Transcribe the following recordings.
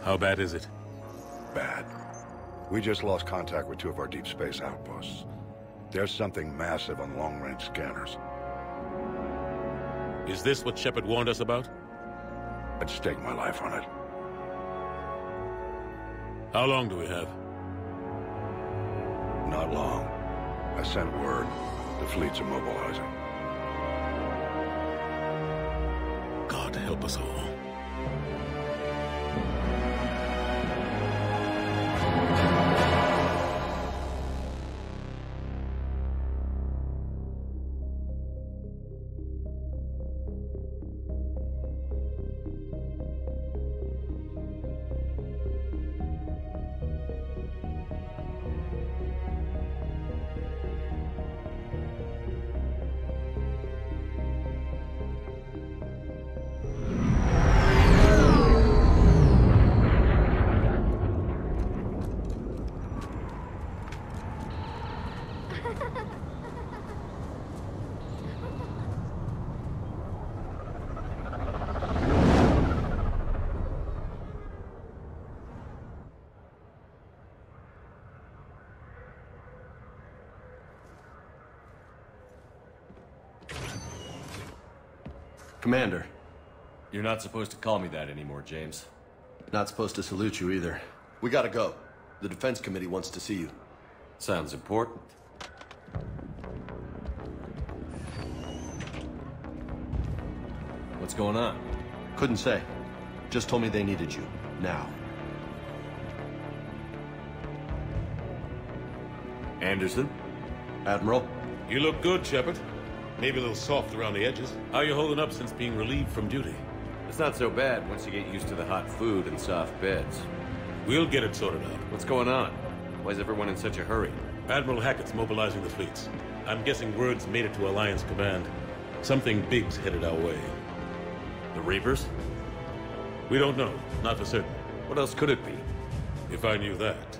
How bad is it? Bad. We just lost contact with 2 of our deep space outposts. There's something massive on long-range scanners. Is this what Shepard warned us about? I'd stake my life on it. How long do we have? Not long. I sent word. The fleet's immobilizing. God help us all. Commander. You're not supposed to call me that anymore, James. Not supposed to salute you either. We gotta go. The Defense Committee wants to see you. Sounds important. What's going on? Couldn't say. Just told me they needed you. Now. Anderson? Admiral? You look good, Shepard. Maybe a little soft around the edges. How are you holding up since being relieved from duty? It's not so bad once you get used to the hot food and soft beds. We'll get it sorted out. What's going on? Why is everyone in such a hurry? Admiral Hackett's mobilizing the fleets. I'm guessing word's made it to Alliance Command. Something big's headed our way. The Reapers? We don't know. Not for certain. What else could it be? If I knew that.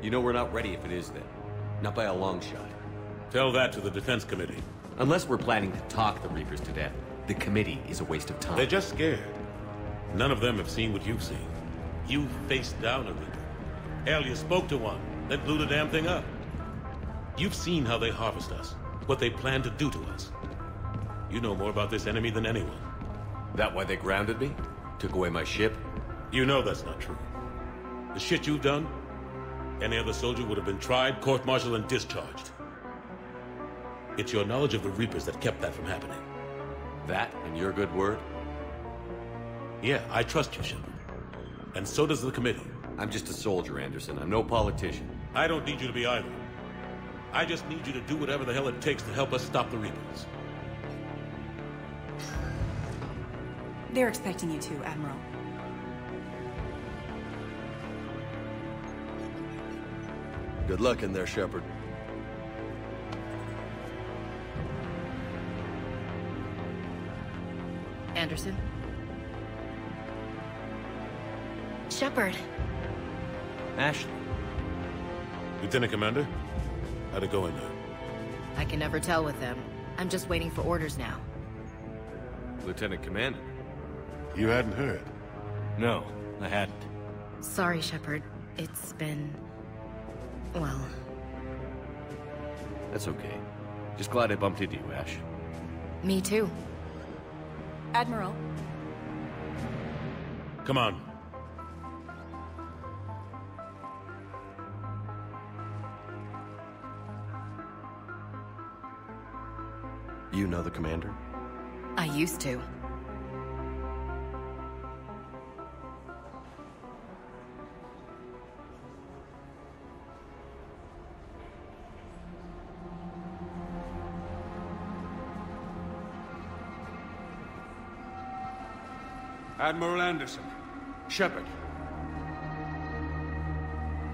You know we're not ready if it is then. Not by a long shot. Tell that to the Defense Committee. Unless we're planning to talk the Reapers to death, the committee is a waste of time. They're just scared. None of them have seen what you've seen. You faced down a Reaper. Hell, you spoke to one, that blew the damn thing up. You've seen how they harvest us, what they plan to do to us. You know more about this enemy than anyone. That why they grounded me? Took away my ship? You know that's not true. The shit you've done, any other soldier would have been tried, court-martialed, and discharged. It's your knowledge of the Reapers that kept that from happening. That and your good word? Yeah, I trust you, Shepard. And so does the committee. I'm just a soldier, Anderson. I'm no politician. I don't need you to be either. I just need you to do whatever the hell it takes to help us stop the Reapers. They're expecting you to, Admiral. Good luck in there, Shepard. Anderson? Shepard. Ashley. Lieutenant Commander, how'd it go in there? I can never tell with them. I'm just waiting for orders now. Lieutenant Commander. You hadn't heard? No, I hadn't. Sorry, Shepard. It's been Well, That's okay. Just glad I bumped into you, Ash. me too. Admiral, Come on. You know the commander? I used to. Admiral Anderson. Shepard.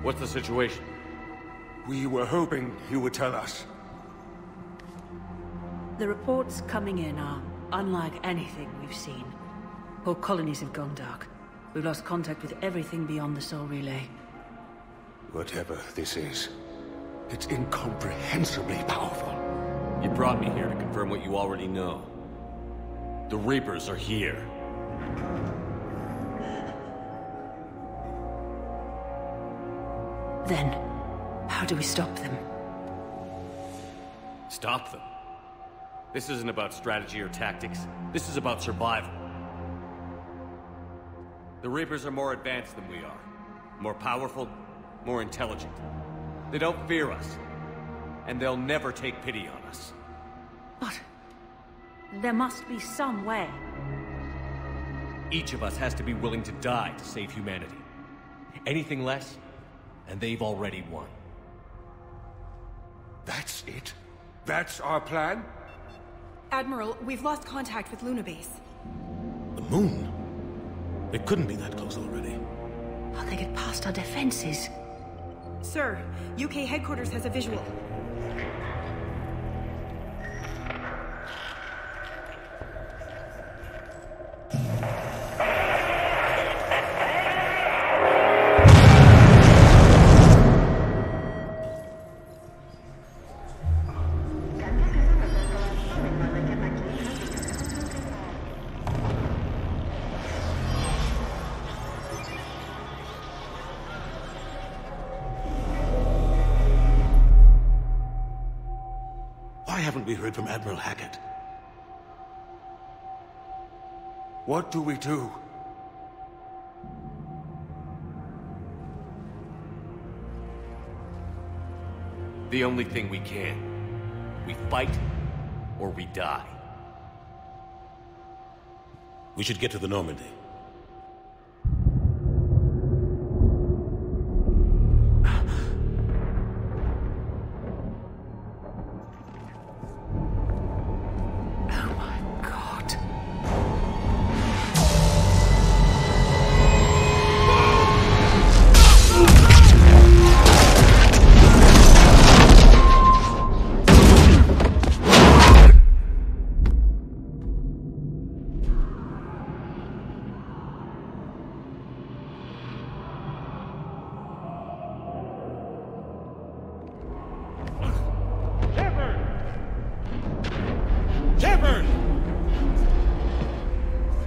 What's the situation? We were hoping you would tell us. The reports coming in are unlike anything we've seen. Whole colonies have gone dark. We've lost contact with everything beyond the Soul Relay. Whatever this is, it's incomprehensibly powerful. You brought me here to confirm what you already know. The Reapers are here. Then, how do we stop them? Stop them. This isn't about strategy or tactics. This is about survival. The Reapers are more advanced than we are. More powerful, more intelligent. They don't fear us. And they'll never take pity on us. But there must be some way. Each of us has to be willing to die to save humanity. Anything less, and they've already won. That's it? That's our plan? Admiral, we've lost contact with Luna Base. The moon? It couldn't be that close already. How'd they get past our defenses? Sir, UK headquarters has a visual. Why haven't we heard from Admiral Hackett? What do we do? The only thing we can. We fight, or we die. We should get to the Normandy.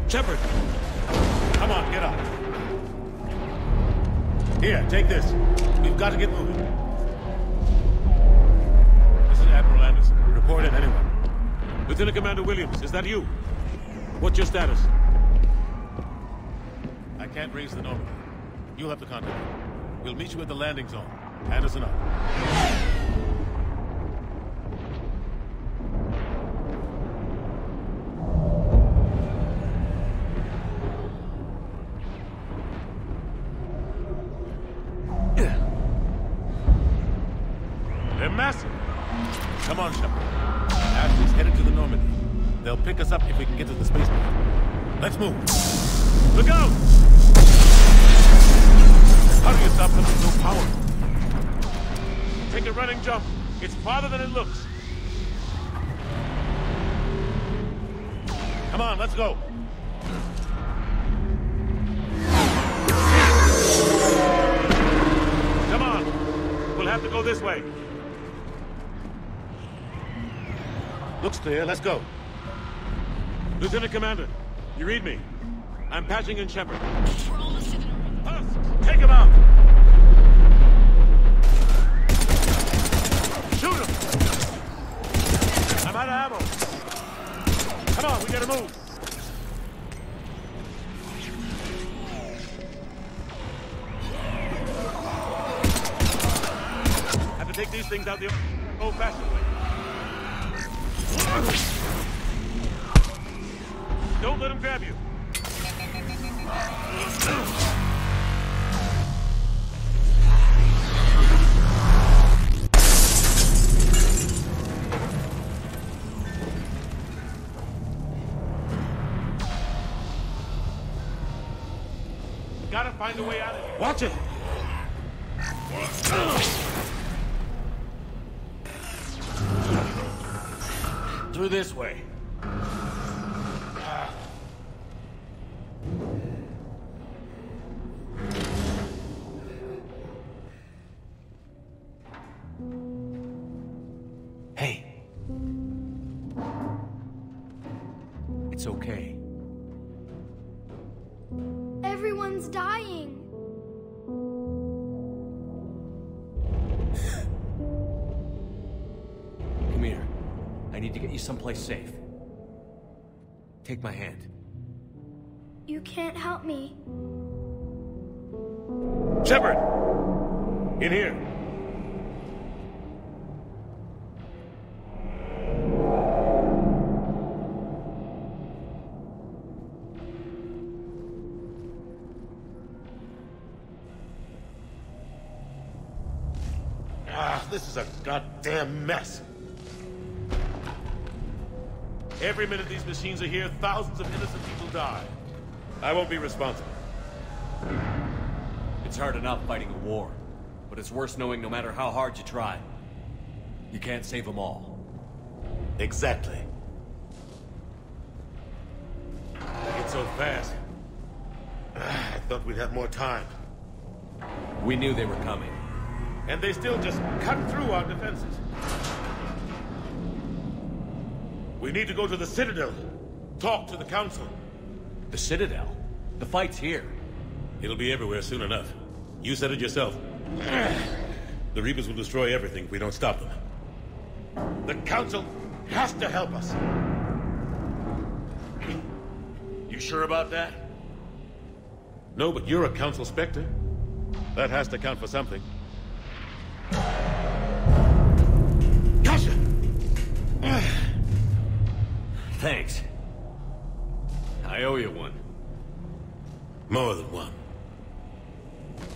Shepard! Come on, get up. Here, take this. We've got to get moving. This is Admiral Anderson. Report in, anyone. Lieutenant Commander Williams, is that you? What's your status? I can't raise the Normandy. You'll have to contact me. We'll meet you at the landing zone. Anderson up. They're massive. Come on, Shepard. Ash is headed to the Normandy. They'll pick us up if we can get to the spaceport. Let's move. Look out! How do you stop something so powerful? Take a running jump. It's farther than it looks. Come on, let's go. Come on. We'll have to go this way. Looks clear. Let's go. Lieutenant Commander, you read me? I'm patching in Shepard. We're almost to the Normandy. Take him out! out of ammo. Come on, we gotta move. Have to take these things out the old-fashioned way. Don't let him grab you. Gotta find a way out of here. Watch it! Through this way. Hey. It's okay. Everyone's dying. Come here. I need to get you someplace safe. Take my hand. You can't help me. Shepard! In here. This is a goddamn mess. Every minute these machines are here, thousands of innocent people die. I won't be responsible. It's hard enough fighting a war, but it's worse knowing no matter how hard you try, you can't save them all. Exactly. They get so fast. I thought we'd have more time. We knew they were coming. And they still just cut through our defenses. We need to go to the Citadel. Talk to the Council. The Citadel? The fight's here. It'll be everywhere soon enough. You said it yourself. The Reapers will destroy everything if we don't stop them. The Council has to help us. You sure about that? No, but you're a Council Spectre. That has to count for something. Gotcha! Thanks. I owe you one. More than one.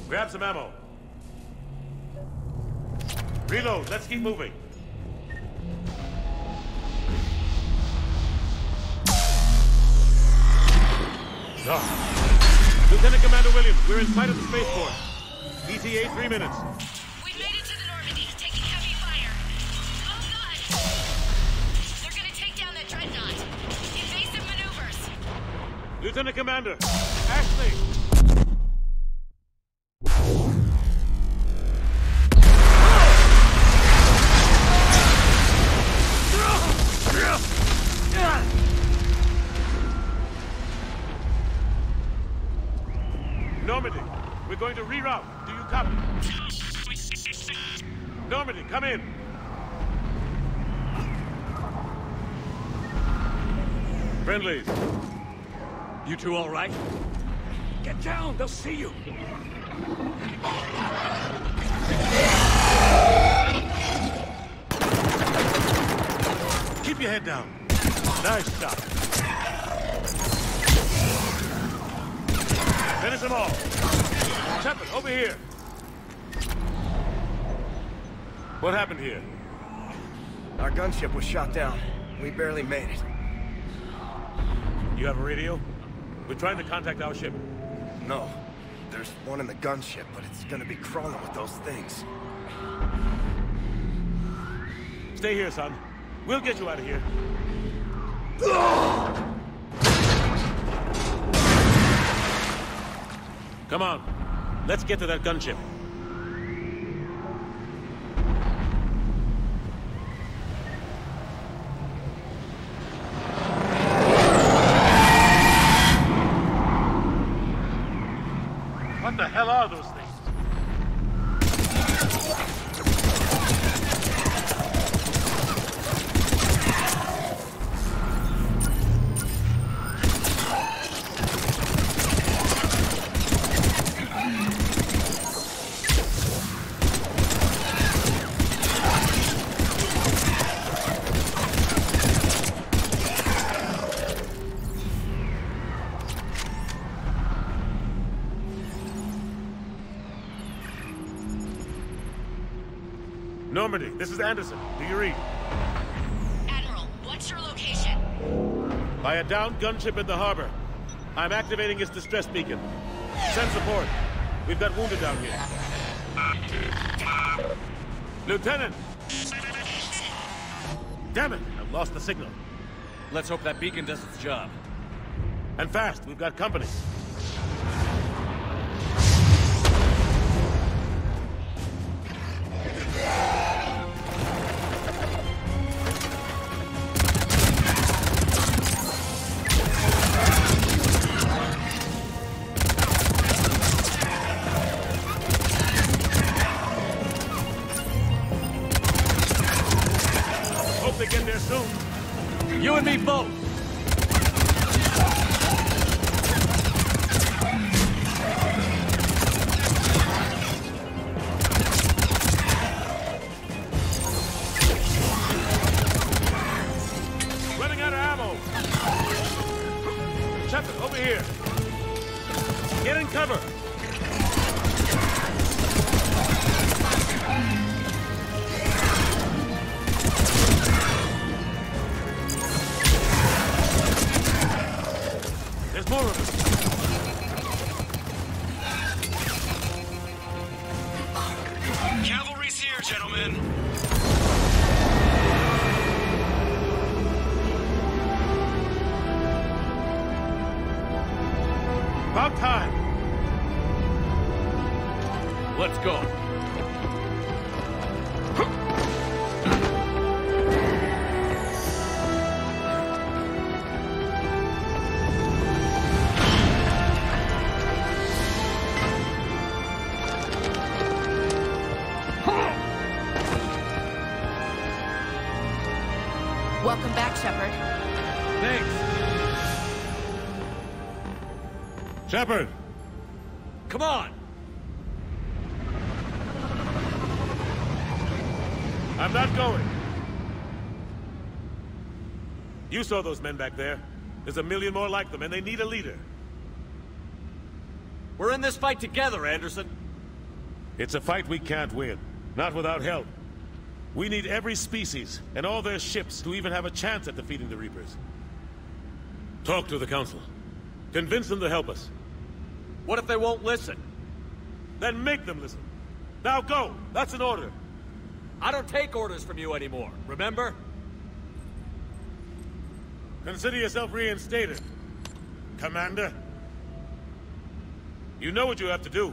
Grab some ammo. Reload. Let's keep moving. Lieutenant Commander Williams, we're in sight of the spaceport. ETA 3 minutes. We've made it to the Normandy, taking heavy fire. Oh God! They're gonna take down that dreadnought. Invasive maneuvers. Lieutenant Commander, Ashley. Normandy, we're going to reroute. Do you copy? Normandy, come in. Friendlies. You two all right? Get down, they'll see you. Keep your head down. Nice shot. Finish them all. Shepard, over here. What happened here? Our gunship was shot down. We barely made it. You have a radio? We're trying to contact our ship. No. There's one in the gunship, but it's gonna be crawling with those things. Stay here, son. We'll get you out of here. Come on. Let's get to that gunship. What the hell are those things? Normandy, this is Anderson. Do you read? Admiral, what's your location? By a downed gunship in the harbor. I'm activating its distress beacon. Send support. We've got wounded down here. Lieutenant! Damn it! I've lost the signal. Let's hope that beacon does its job. And fast, we've got company. Hope they get there soon. You and me both! Running out of ammo. Shepard, over here. Get in cover. There's more of them. Cavalry's here, gentlemen. About time. Let's go. Welcome back, Shepard. Thanks. Shepard! Come on! I'm not going. You saw those men back there. There's a million more like them, and they need a leader. We're in this fight together, Anderson. It's a fight we can't win. Not without help. We need every species, and all their ships, to even have a chance at defeating the Reapers. Talk to the Council. Convince them to help us. What if they won't listen? Then make them listen. Now go! That's an order. I don't take orders from you anymore, remember? Consider yourself reinstated, Commander. You know what you have to do.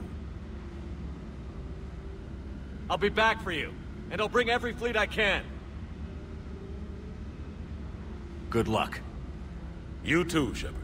I'll be back for you, and I'll bring every fleet I can. Good luck. You too, Shepard.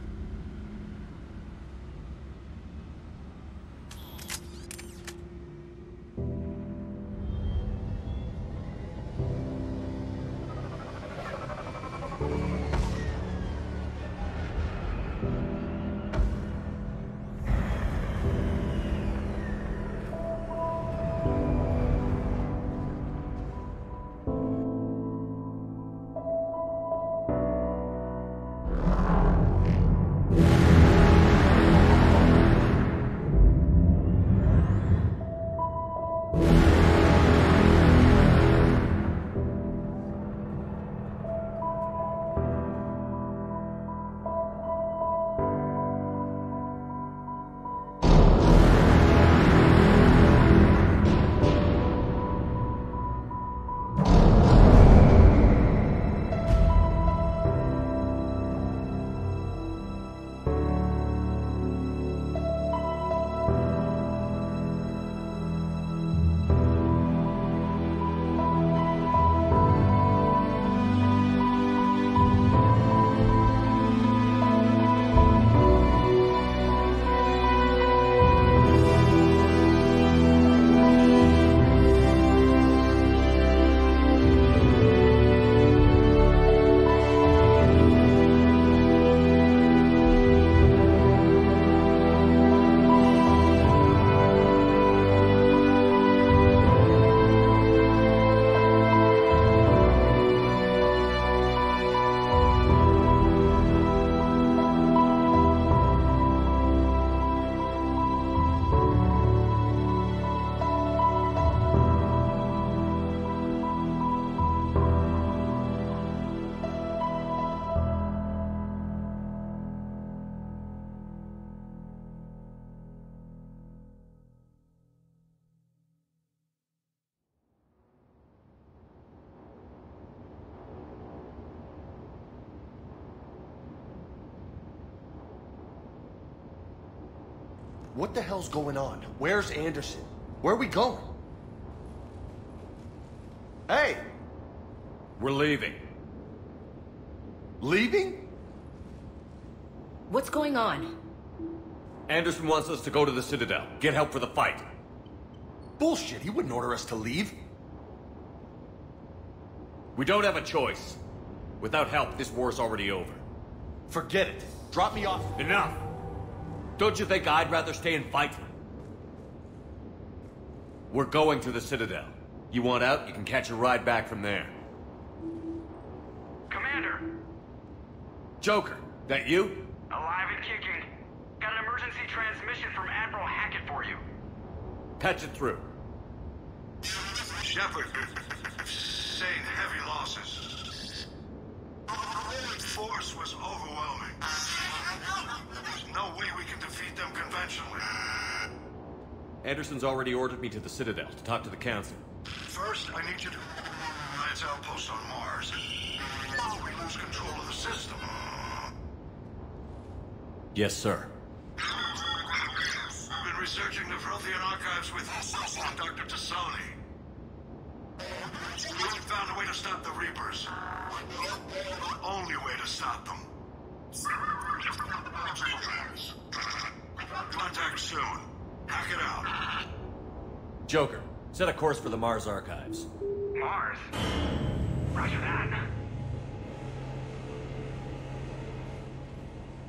What the hell's going on? Where's Anderson? Where are we going? Hey! We're leaving. Leaving? What's going on? Anderson wants us to go to the Citadel. Get help for the fight. Bullshit, he wouldn't order us to leave. We don't have a choice. Without help, this war's already over. Forget it. Drop me off. Enough! Don't you think I'd rather stay and fight? We're going to the Citadel. You want out, you can catch a ride back from there. Commander! Joker, that you? Alive and kicking. Got an emergency transmission from Admiral Hackett for you. Patch it through. Shepard, saying heavy losses. The Rolling force was overwhelming. There's no way we can defeat them conventionally. Anderson's already ordered me to the Citadel to talk to the Council. First, I need you to lance outposts on Mars. We lose control of the system. Yes, sir. We've been researching the Prothean archives with Dr. Tassoni. We found a way to stop the Reapers. The only way to stop them. Contact soon. Hack it out. Joker, set a course for the Mars archives. Mars? Roger that.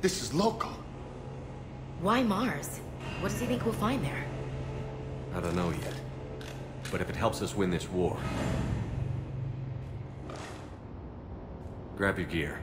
This is loco. Why Mars? What does he think we'll find there? I don't know yet. But if it helps us win this war... Grab your gear.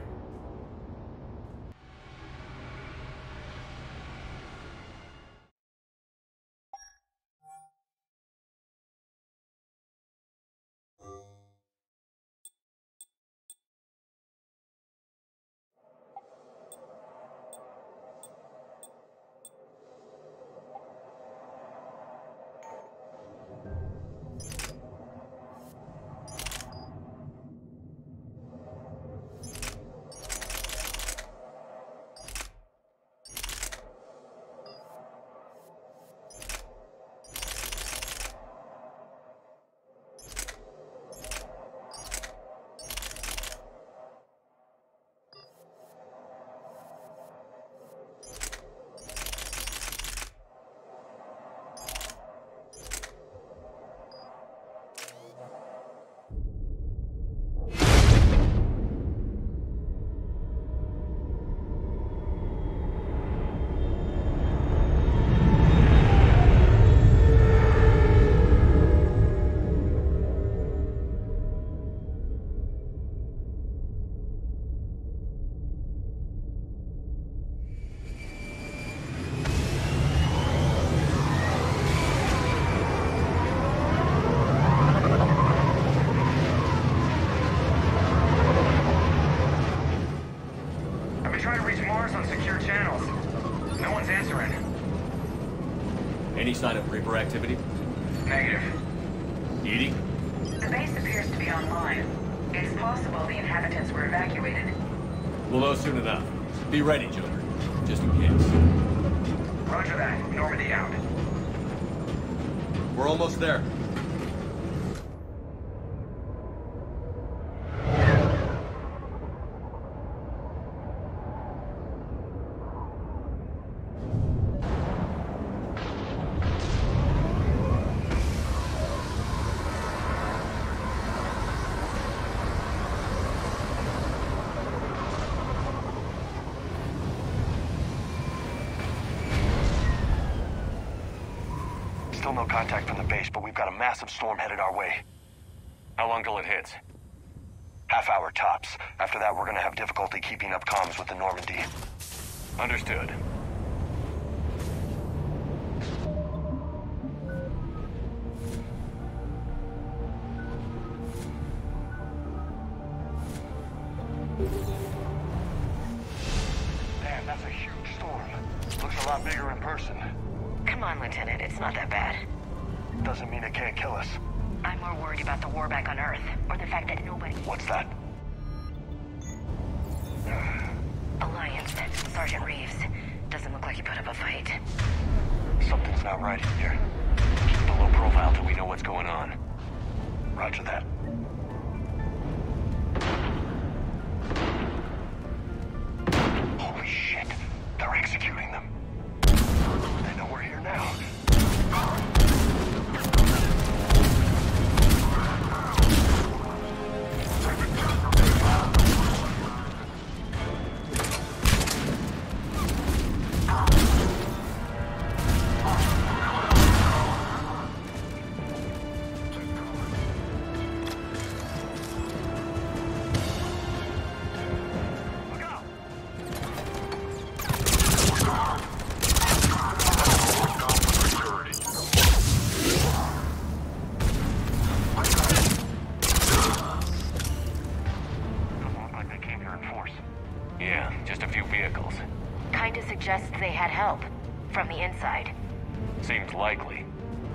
Any sign of Reaper activity? Negative. Edie? The base appears to be online. It's possible the inhabitants were evacuated. We'll know soon enough. Be ready, Joker. Just in case. Roger that. Normandy out. We're almost there. Still no contact from the base, but we've got a massive storm headed our way. How long till it hits? Half hour tops. After that, we're gonna have difficulty keeping up comms with the Normandy. Understood. Damn, that's a huge storm. Looks a lot bigger in person. Come on, Lieutenant. It's not that bad. Doesn't mean it can't kill us. I'm more worried about the war back on Earth, or the fact that nobody... What's that? Alliance. Sergeant Reeves. Doesn't look like he put up a fight. Something's not right in here. Keep a low profile till we know what's going on. Roger that. Holy shit. They're executing them. They know we're here now. Suggests they had help from the inside. Seems likely.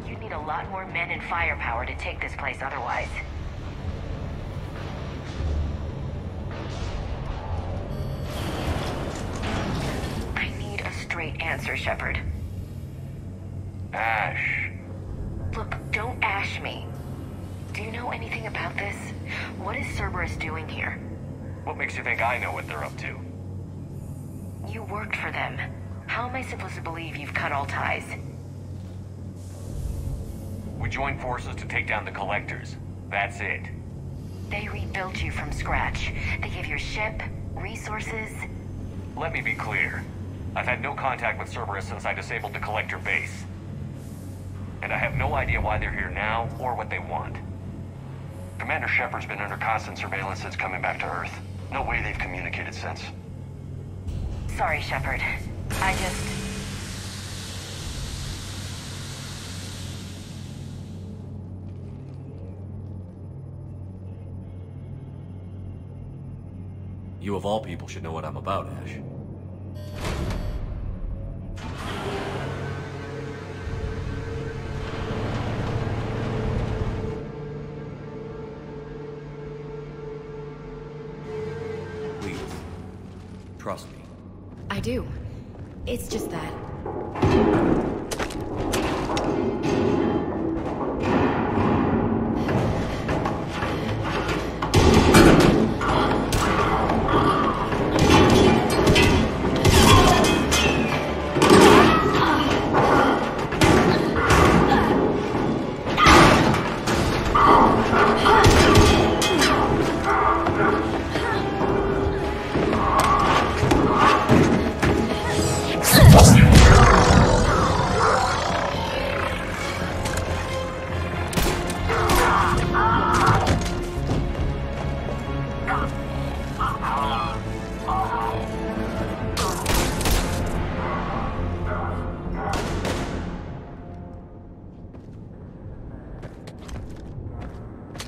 You'd need a lot more men and firepower to take this place otherwise. I need a straight answer, Shepard. Ash. Look, don't ash me. Do you know anything about this? What is Cerberus doing here? What makes you think I know what they're up to? You worked for them. How am I supposed to believe you've cut all ties? We joined forces to take down the Collectors. That's it. They rebuilt you from scratch. They gave you a ship, resources. Let me be clear. I've had no contact with Cerberus since I disabled the Collector base. And I have no idea why they're here now, or what they want. Commander Shepard's been under constant surveillance since coming back to Earth. No way they've communicated since. Sorry, Shepard. I just... You of all people should know what I'm about, Ash. Please, trust me. I do. It's just that...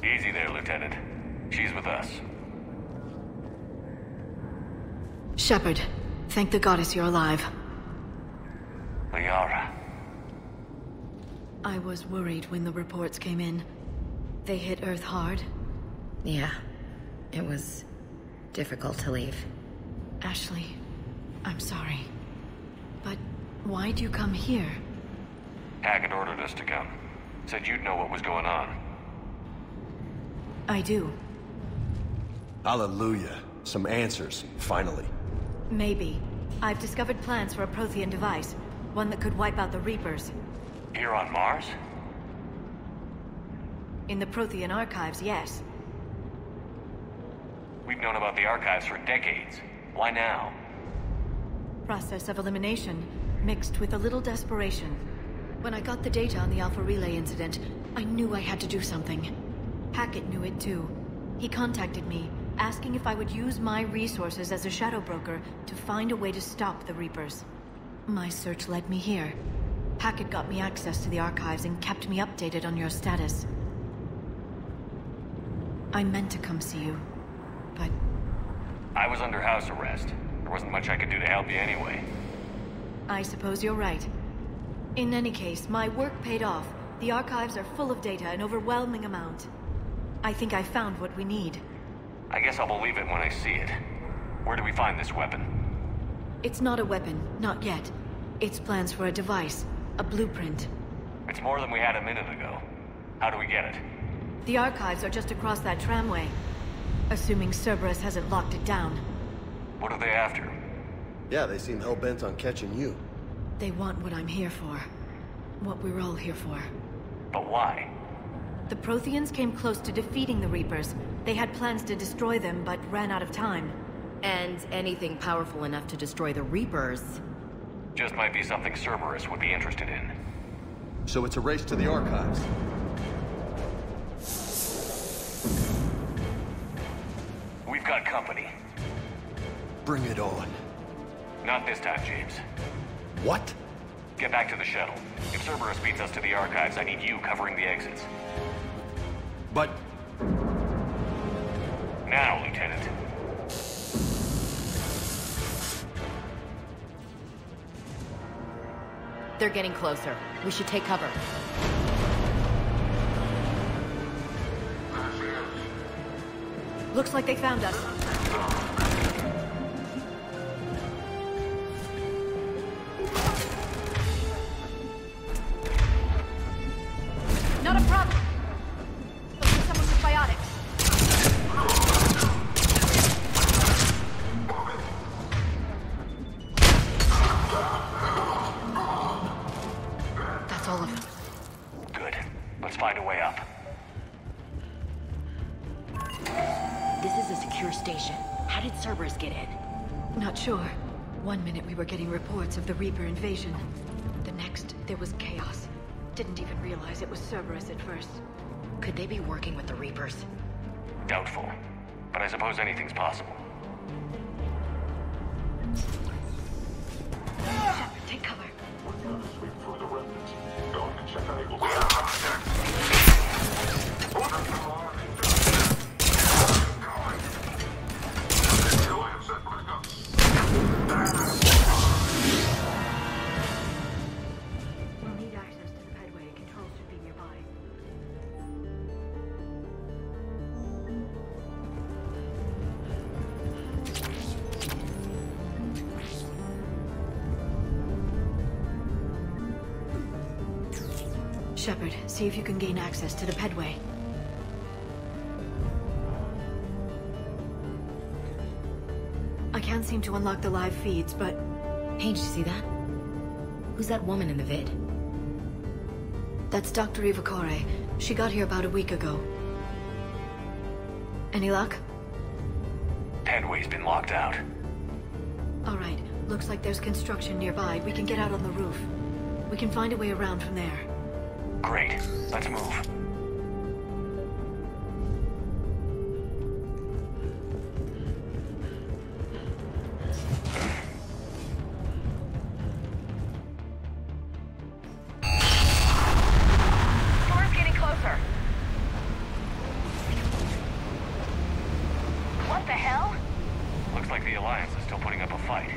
Easy there, Lieutenant. She's with us. Shepard, thank the goddess you're alive. Liara. I was worried when the reports came in. They hit Earth hard. Yeah. It was difficult to leave. Ashley, I'm sorry. But why'd you come here? Hackett ordered us to come. Said you'd know what was going on. I do. Hallelujah. Some answers, finally. Maybe. I've discovered plans for a Prothean device. One that could wipe out the Reapers. Here on Mars? In the Prothean archives, yes. We've known about the archives for decades. Why now? Process of elimination, mixed with a little desperation. When I got the data on the Alpha Relay incident, I knew I had to do something. Hackett knew it too. He contacted me, asking if I would use my resources as a shadow broker to find a way to stop the Reapers. My search led me here. Hackett got me access to the archives and kept me updated on your status. I meant to come see you, but... I was under house arrest. There wasn't much I could do to help you anyway. I suppose you're right. In any case, my work paid off. The archives are full of data, an overwhelming amount. I think I found what we need. I guess I'll believe it when I see it. Where do we find this weapon? It's not a weapon, not yet. It's plans for a device. A blueprint. It's more than we had a minute ago. How do we get it? The archives are just across that tramway. Assuming Cerberus hasn't locked it down. What are they after? Yeah, they seem hell-bent on catching you. They want what I'm here for. What we're all here for. But why? The Protheans came close to defeating the Reapers. They had plans to destroy them, but ran out of time. And anything powerful enough to destroy the Reapers. Just might be something Cerberus would be interested in. So it's a race to the archives. We've got company. Bring it on. Not this time, James. What? Get back to the shuttle. If Cerberus beats us to the archives, I need you covering the exits. But... Now, Lieutenant. They're getting closer. We should take cover. Looks like they found us. Not a problem. Looks like someone with biotics. That's all of them. Good. Let's find a way up. This is a secure station. How did Cerberus get in? Not sure. One minute we were getting reports of the Reaper invasion. The next, there was chaos. Didn't even realize it was Cerberus at first. Could they be working with the Reapers? Doubtful. But I suppose anything's possible. Shepard, take cover. Sweep through the remnants. Go and check on Eagle's. We'll need access to the pedway. Controls should be nearby. Shepard, see if you can gain access to the pedway. I can't seem to unlock the live feeds, but... Hey, did you see that? Who's that woman in the vid? That's Dr. Ivakore. She got here about a week ago. Any luck? Pedway's been locked out. Alright, looks like there's construction nearby. We can get out on the roof. We can find a way around from there. Great. Let's move. Storm's getting closer. What the hell? Looks like the Alliance is still putting up a fight.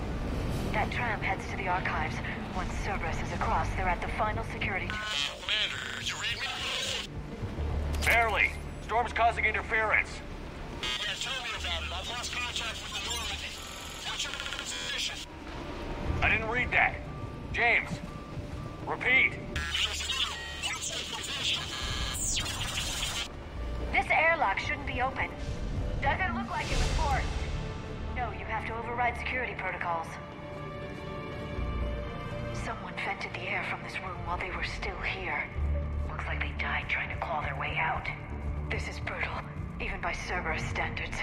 That tram heads to the archives. Once Cerberus is across, they're at the final security... Commander, you read me? Barely. Storm's causing interference. Yeah, tell me about it. I've lost contact with the Normandy. What's your position? I didn't read that. James. Repeat. This airlock shouldn't be open. Doesn't look like it was forced. No, you have to override security protocols. Someone vented the air from this room while they were still here. Looks like they died trying to claw their way out. This is brutal, even by Cerberus standards.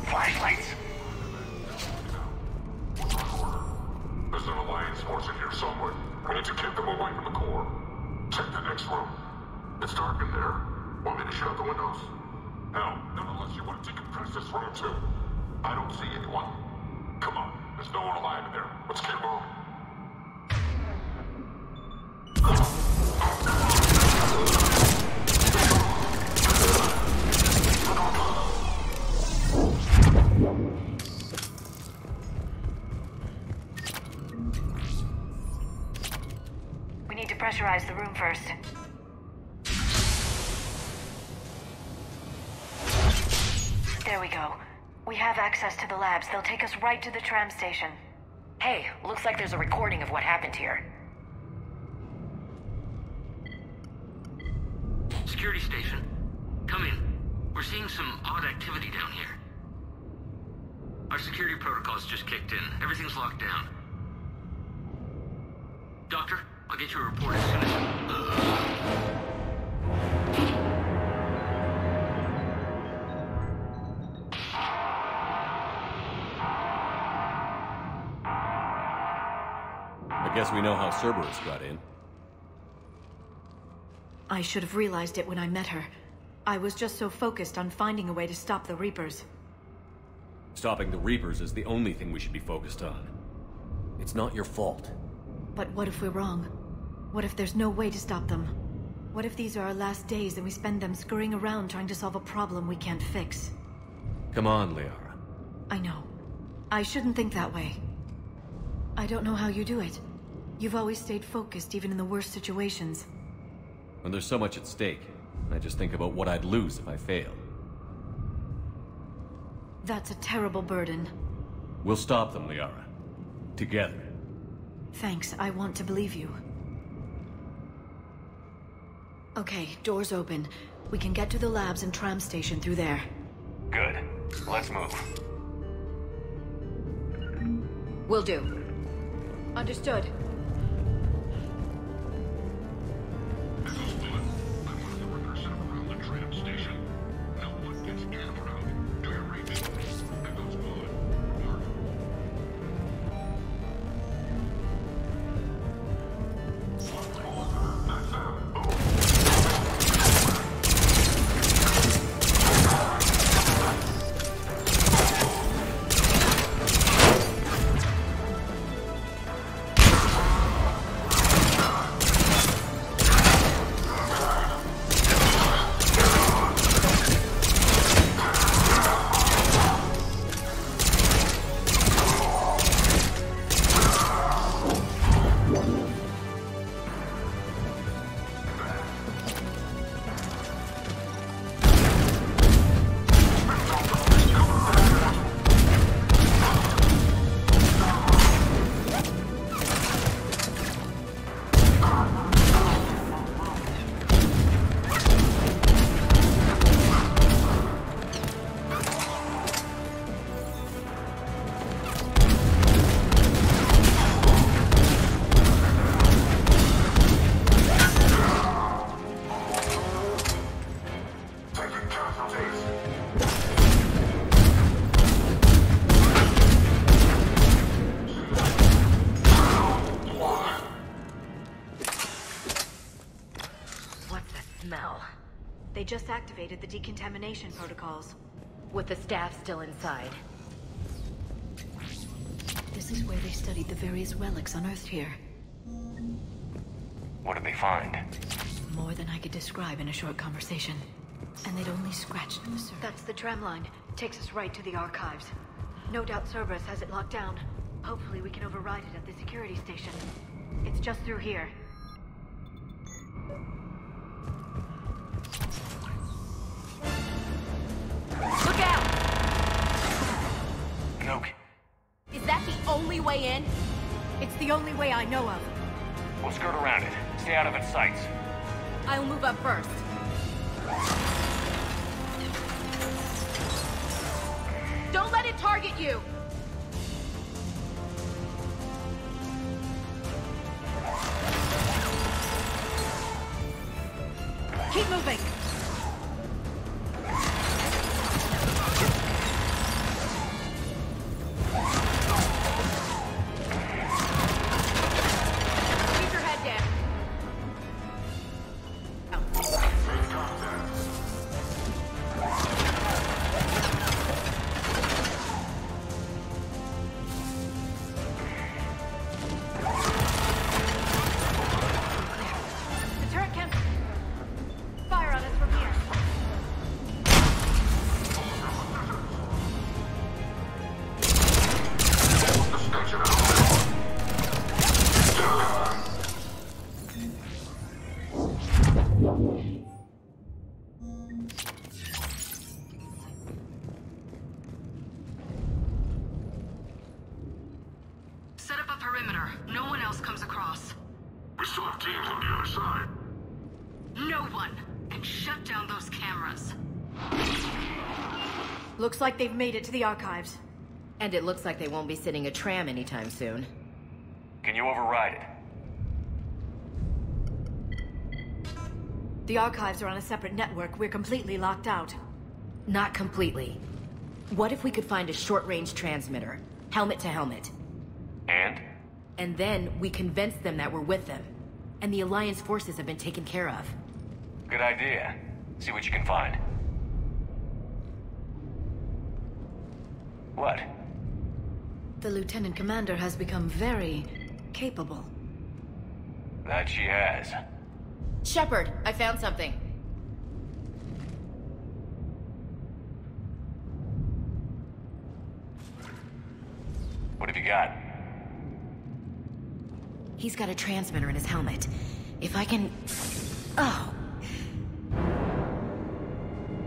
Flashlights. There's an Alliance force in here somewhere. We need to keep them away from the core. Check the next room. It's dark in there. Want me to shut the windows? Hell, not unless you want to decompress this room too. I don't see anyone. Come on, there's no one alive in there. Let's get moving. We need to pressurize the room first. There we go. We have access to the labs. They'll take us right to the tram station. Hey, looks like there's a recording of what happened here. Security station. Come in. We're seeing some odd activity down here. Our security protocols just kicked in. Everything's locked down. Doctor, I'll get you a report as soon as... I guess we know how Cerberus got in. I should have realized it when I met her. I was just so focused on finding a way to stop the Reapers. Stopping the Reapers is the only thing we should be focused on. It's not your fault. But what if we're wrong? What if there's no way to stop them? What if these are our last days and we spend them scurrying around trying to solve a problem we can't fix? Come on, Liara. I know. I shouldn't think that way. I don't know how you do it. You've always stayed focused even in the worst situations. When there's so much at stake, I just think about what I'd lose if I fail. That's a terrible burden. We'll stop them, Liara. Together. Thanks, I want to believe you. Okay, doors open. We can get to the labs and tram station through there. Good. Let's move. Will do. Understood. They just activated the decontamination protocols. With the staff still inside. This is where they studied the various relics unearthed here. What did they find? More than I could describe in a short conversation. And they'd only scratched the surface. That's the tram line. Takes us right to the archives. No doubt Cerberus has it locked down. Hopefully we can override it at the security station. It's just through here. Look out! Noke. Is that the only way in? It's the only way I know of. We'll skirt around it. Stay out of its sights. I'll move up first. Don't let it target you! Keep moving! Keep your head down. The turret can't fire on us from here. Looks like they've made it to the archives. And it looks like they won't be sitting a tram anytime soon. Can you override it? The archives are on a separate network. We're completely locked out. Not completely. What if we could find a short-range transmitter? Helmet to helmet. And? And then we convince them that we're with them. And the Alliance forces have been taken care of. Good idea. See what you can find. What? The Lieutenant Commander has become very capable. That she has. Shepard, I found something. What have you got? He's got a transmitter in his helmet. If I can... Oh.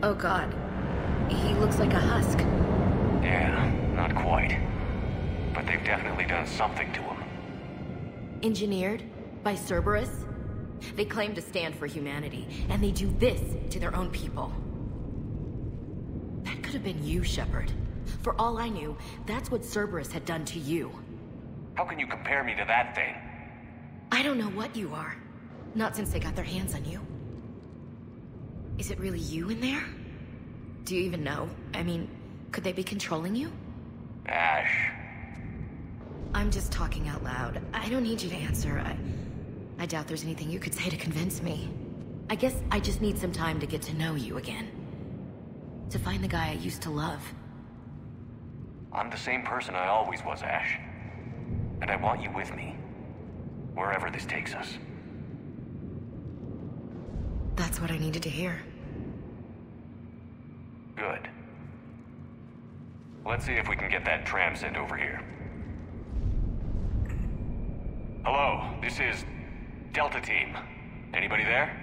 Oh God. He looks like a husk. Yeah, not quite. But they've definitely done something to him. Engineered by Cerberus? They claim to stand for humanity, and they do this to their own people. That could have been you, Shepard. For all I knew, that's what Cerberus had done to you. How can you compare me to that thing? I don't know what you are. Not since they got their hands on you. Is it really you in there? Do you even know? I mean, could they be controlling you? Ash. I'm just talking out loud. I don't need you to answer. I doubt there's anything you could say to convince me. I guess I just need some time to get to know you again. To find the guy I used to love. I'm the same person I always was, Ash. And I want you with me. Wherever this takes us. That's what I needed to hear. Good. Let's see if we can get that tram sent over here. Hello, this is Delta Team. Anybody there?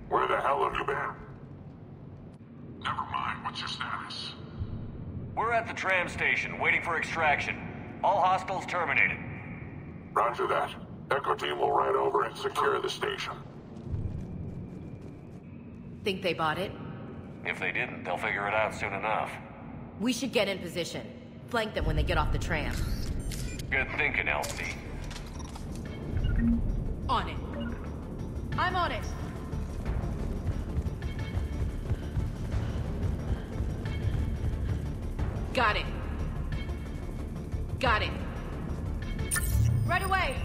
Where the hell have you been? Never mind, what's your status? We're at the tram station, waiting for extraction. All hostiles terminated. Roger that. Echo Team will ride over and secure the station. Think they bought it? If they didn't, they'll figure it out soon enough. We should get in position. Flank them when they get off the tram. Good thinking, Elsie. On it. I'm on it. Got it. Got it. Right away.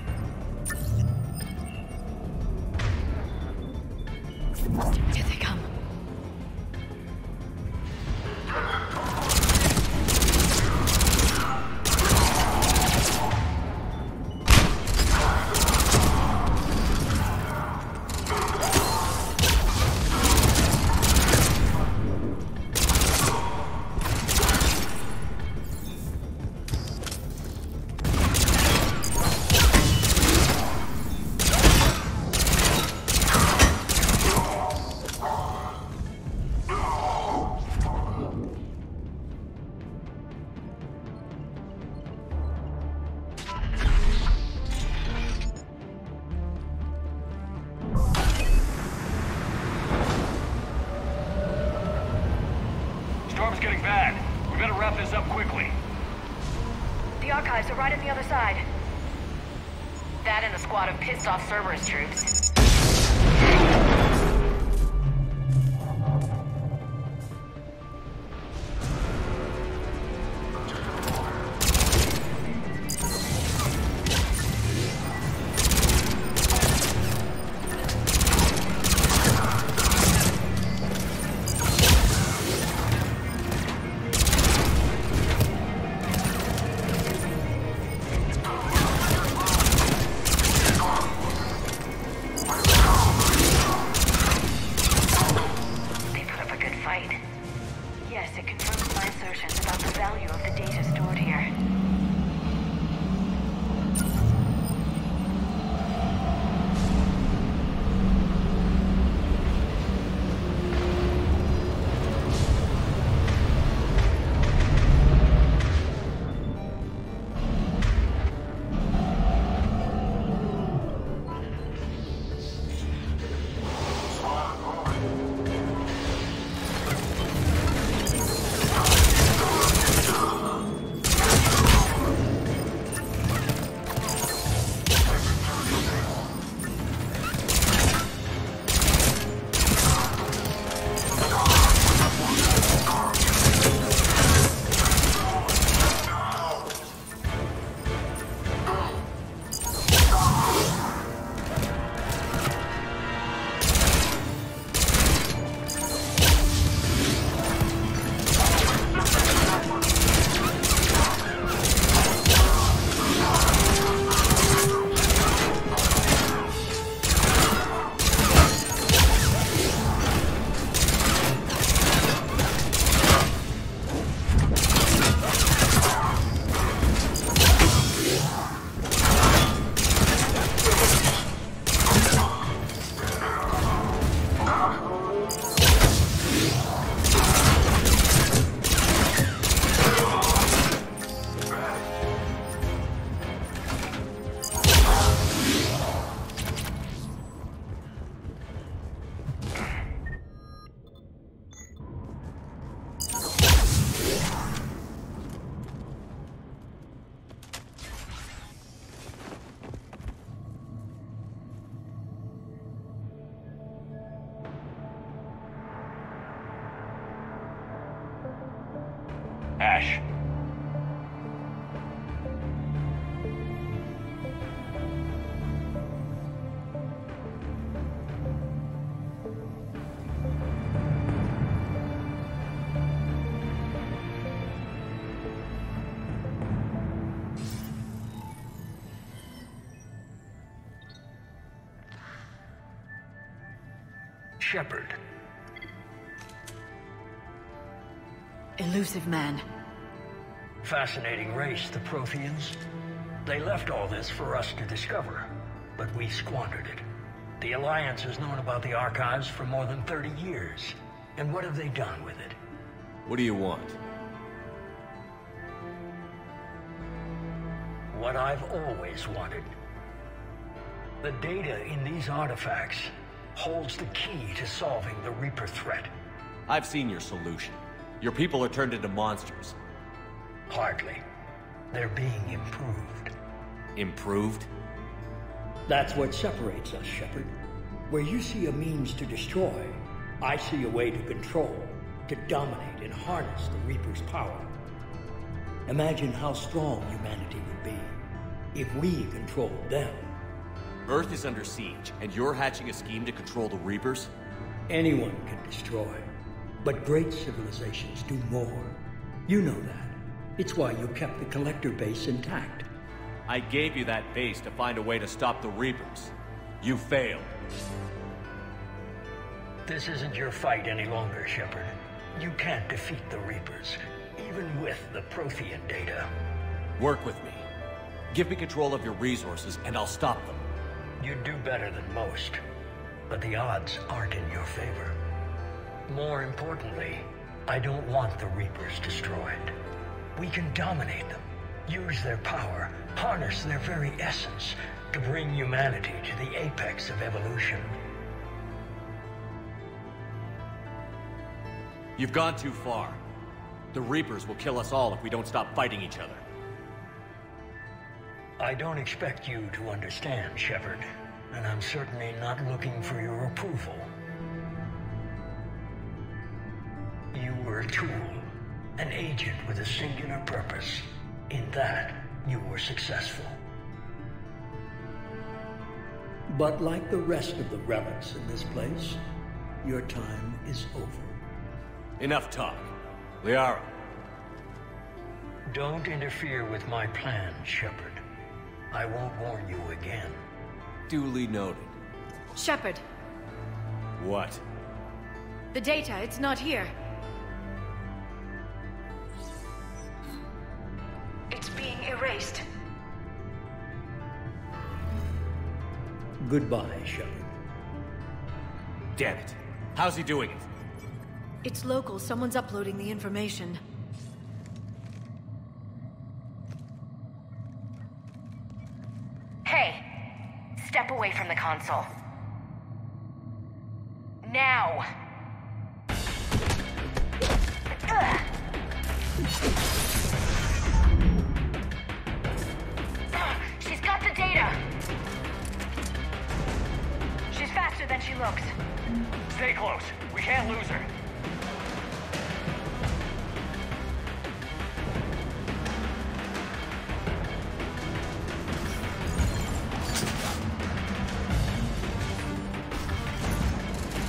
Here they come. Storm's getting bad. We better wrap this up quickly. The archives are right on the other side. That and a squad of pissed-off Cerberus troops. Ash. Shepard. Elusive man. Fascinating race, the Protheans. They left all this for us to discover, but we squandered it. The Alliance has known about the archives for more than 30 years. And what have they done with it? What do you want? What I've always wanted. The data in these artifacts holds the key to solving the Reaper threat. I've seen your solution. Your people are turned into monsters. Hardly. They're being improved. Improved? That's what separates us, Shepard. Where you see a means to destroy, I see a way to control, to dominate and harness the Reaper's power. Imagine how strong humanity would be if we controlled them. Earth is under siege, and you're hatching a scheme to control the Reapers? Anyone can destroy, but great civilizations do more. You know that. It's why you kept the Collector base intact. I gave you that base to find a way to stop the Reapers. You failed. This isn't your fight any longer, Shepard. You can't defeat the Reapers, even with the Prothean data. Work with me. Give me control of your resources, and I'll stop them. You'd do better than most, but the odds aren't in your favor. More importantly, I don't want the Reapers destroyed. We can dominate them, use their power, harness their very essence to bring humanity to the apex of evolution. You've gone too far. The Reapers will kill us all if we don't stop fighting each other. I don't expect you to understand, Shepard, and I'm certainly not looking for your approval. You were a tool, an agent with a singular purpose. In that, you were successful. But like the rest of the relics in this place, your time is over. Enough talk. Liara. Don't interfere with my plan, Shepard. I won't warn you again. Duly noted. Shepard. What? The data, it's not here. It's being erased. Goodbye, Shepard. Damn it. How's he doing it? It's local. Someone's uploading the information. Hey! Step away from the console. Now! Ugh. She's got the data! She's faster than she looks. Stay close. We can't lose her.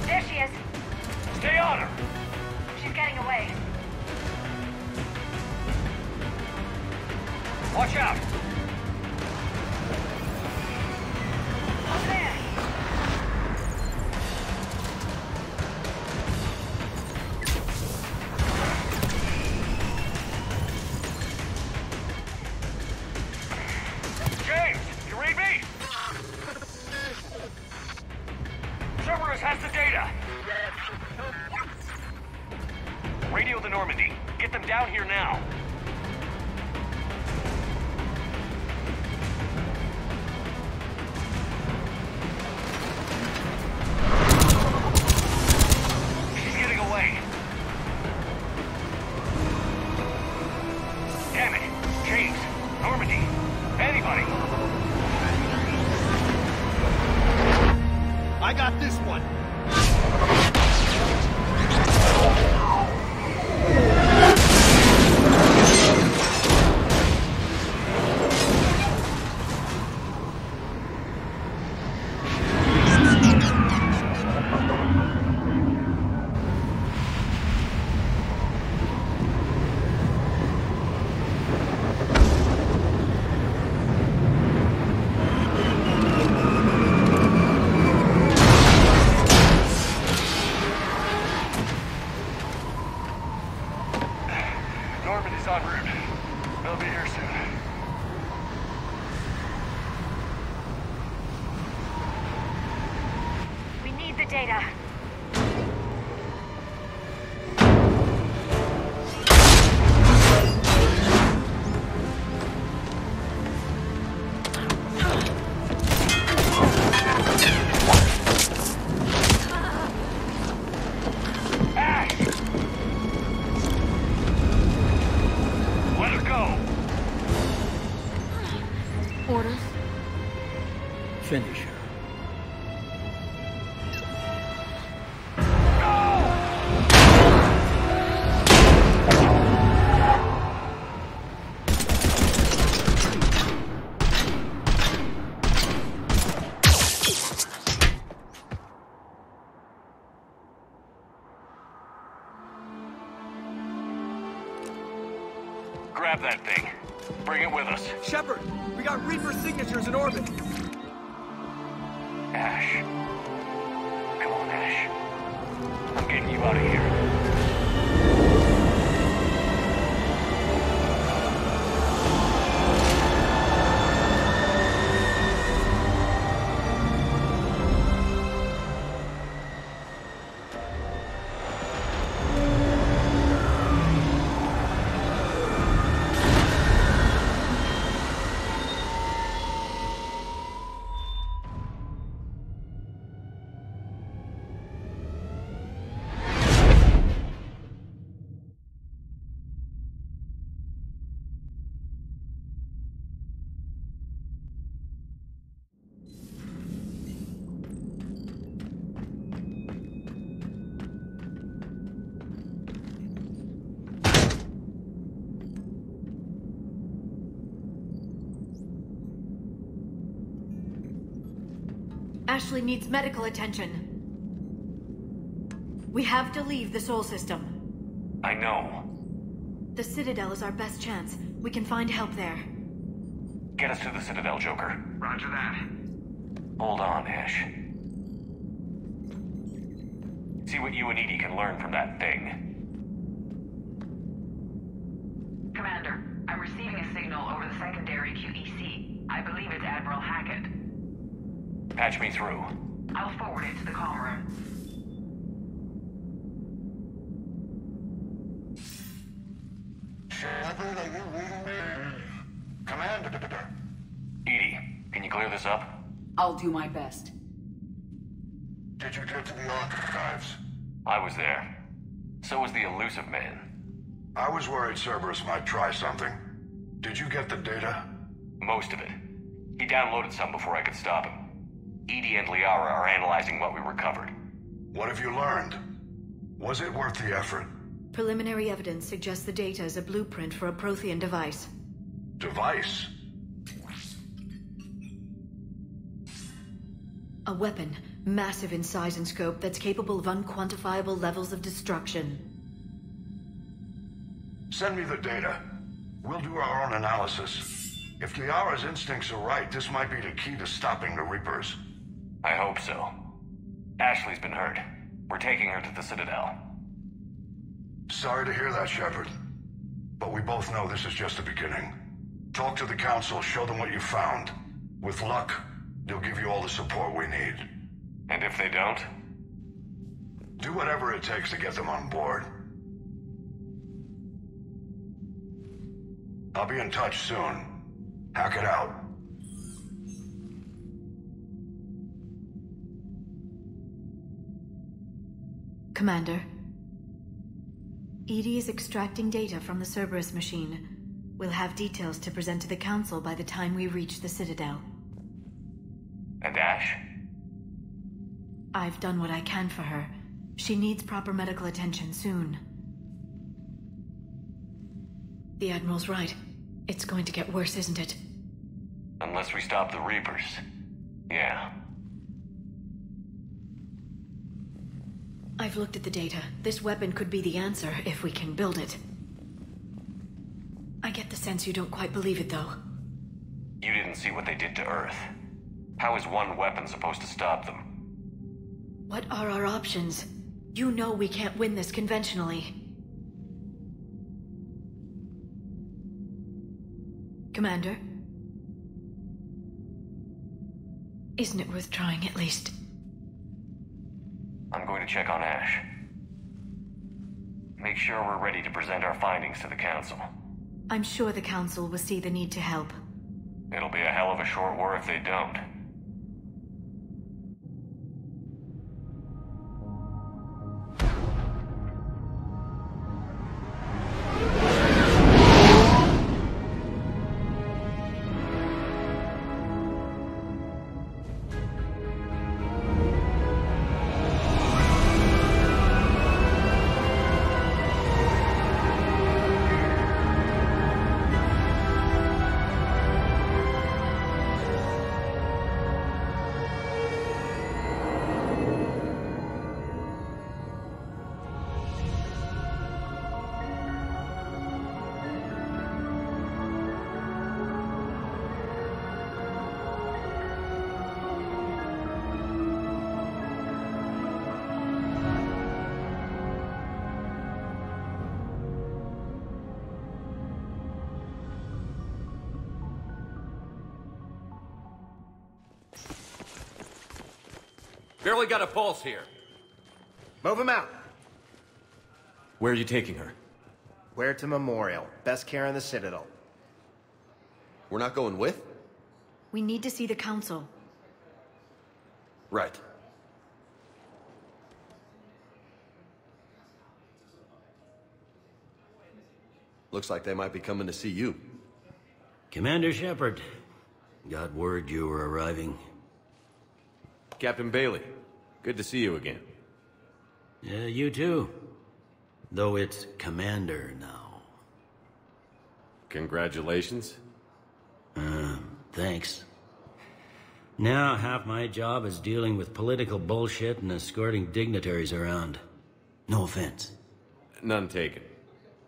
There she is. Stay on her! She's getting away. Watch out! Up there! James, you read me? Cerberus has the data. Radio the Normandy. Get them down here now. She's getting away. Damn it. James, Normandy, anybody. I got this one. data. Orders? Finish her. Grab that thing. Bring it with us. Shepard, we got Reaper signatures in orbit. Ash. Come on, Ash. I'm getting you out of here. Ashley needs medical attention. We have to leave the Sol system. I know. The Citadel is our best chance. We can find help there. Get us to the Citadel, Joker. Roger that. Hold on, Ash. See what you and Edie can learn from that thing. Commander, I'm receiving a signal over the secondary QEC. I believe it's Admiral Hackett. Patch me through. I'll forward it to the comm room. Shepard, are you reading me? Commander. Edie, can you clear this up? I'll do my best. Did you get to the archives? I was there. So was the elusive man. I was worried Cerberus might try something. Did you get the data? Most of it. He downloaded some before I could stop him. Edie and Liara are analyzing what we recovered. What have you learned? Was it worth the effort? Preliminary evidence suggests the data is a blueprint for a Prothean device. Device? A weapon, massive in size and scope, that's capable of unquantifiable levels of destruction. Send me the data. We'll do our own analysis. If Liara's instincts are right, this might be the key to stopping the Reapers. I hope so. Ashley's been hurt. We're taking her to the Citadel. Sorry to hear that, Shepard. But we both know this is just the beginning. Talk to the Council, show them what you found. With luck, they'll give you all the support we need. And if they don't? Do whatever it takes to get them on board. I'll be in touch soon. Hack it out. Commander. Edie is extracting data from the Cerberus machine. We'll have details to present to the Council by the time we reach the Citadel. And Ash? I've done what I can for her. She needs proper medical attention soon. The Admiral's right. It's going to get worse, isn't it? Unless we stop the Reapers. Yeah. I've looked at the data. This weapon could be the answer if we can build it. I get the sense you don't quite believe it, though. You didn't see what they did to Earth. How is one weapon supposed to stop them? What are our options? You know we can't win this conventionally. Commander? Isn't it worth trying, at least? to check on Ash. Make sure we're ready to present our findings to the Council. I'm sure the Council will see the need to help. It'll be a hell of a short war if they don't. Barely got a pulse here. Move him out. Where are you taking her? Where to Memorial. Best care in the Citadel. We're not going with? We need to see the Council. Right. Looks like they might be coming to see you. Commander Shepard. Got word you were arriving. Captain Bailey, good to see you again. Yeah, you too. Though it's Commander now. Congratulations. Thanks. Now half my job is dealing with political bullshit and escorting dignitaries around. No offense. None taken.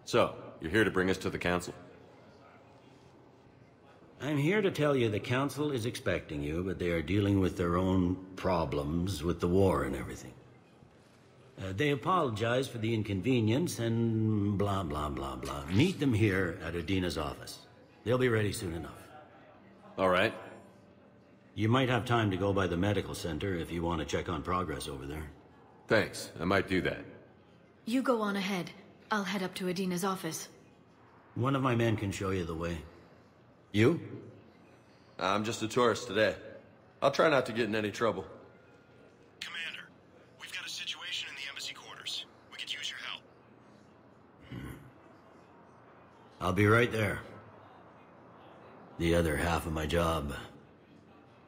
So, you're here to bring us to the Council? I'm here to tell you the Council is expecting you, but they are dealing with their own problems with the war and everything. They apologize for the inconvenience and blah, blah, blah, blah. Meet them here at Adina's office. They'll be ready soon enough. All right. You might have time to go by the medical center if you want to check on progress over there. Thanks. I might do that. You go on ahead. I'll head up to Adina's office. One of my men can show you the way. You? I'm just a tourist today. I'll try not to get in any trouble. Commander, we've got a situation in the embassy quarters. We could use your help. I'll be right there. The other half of my job.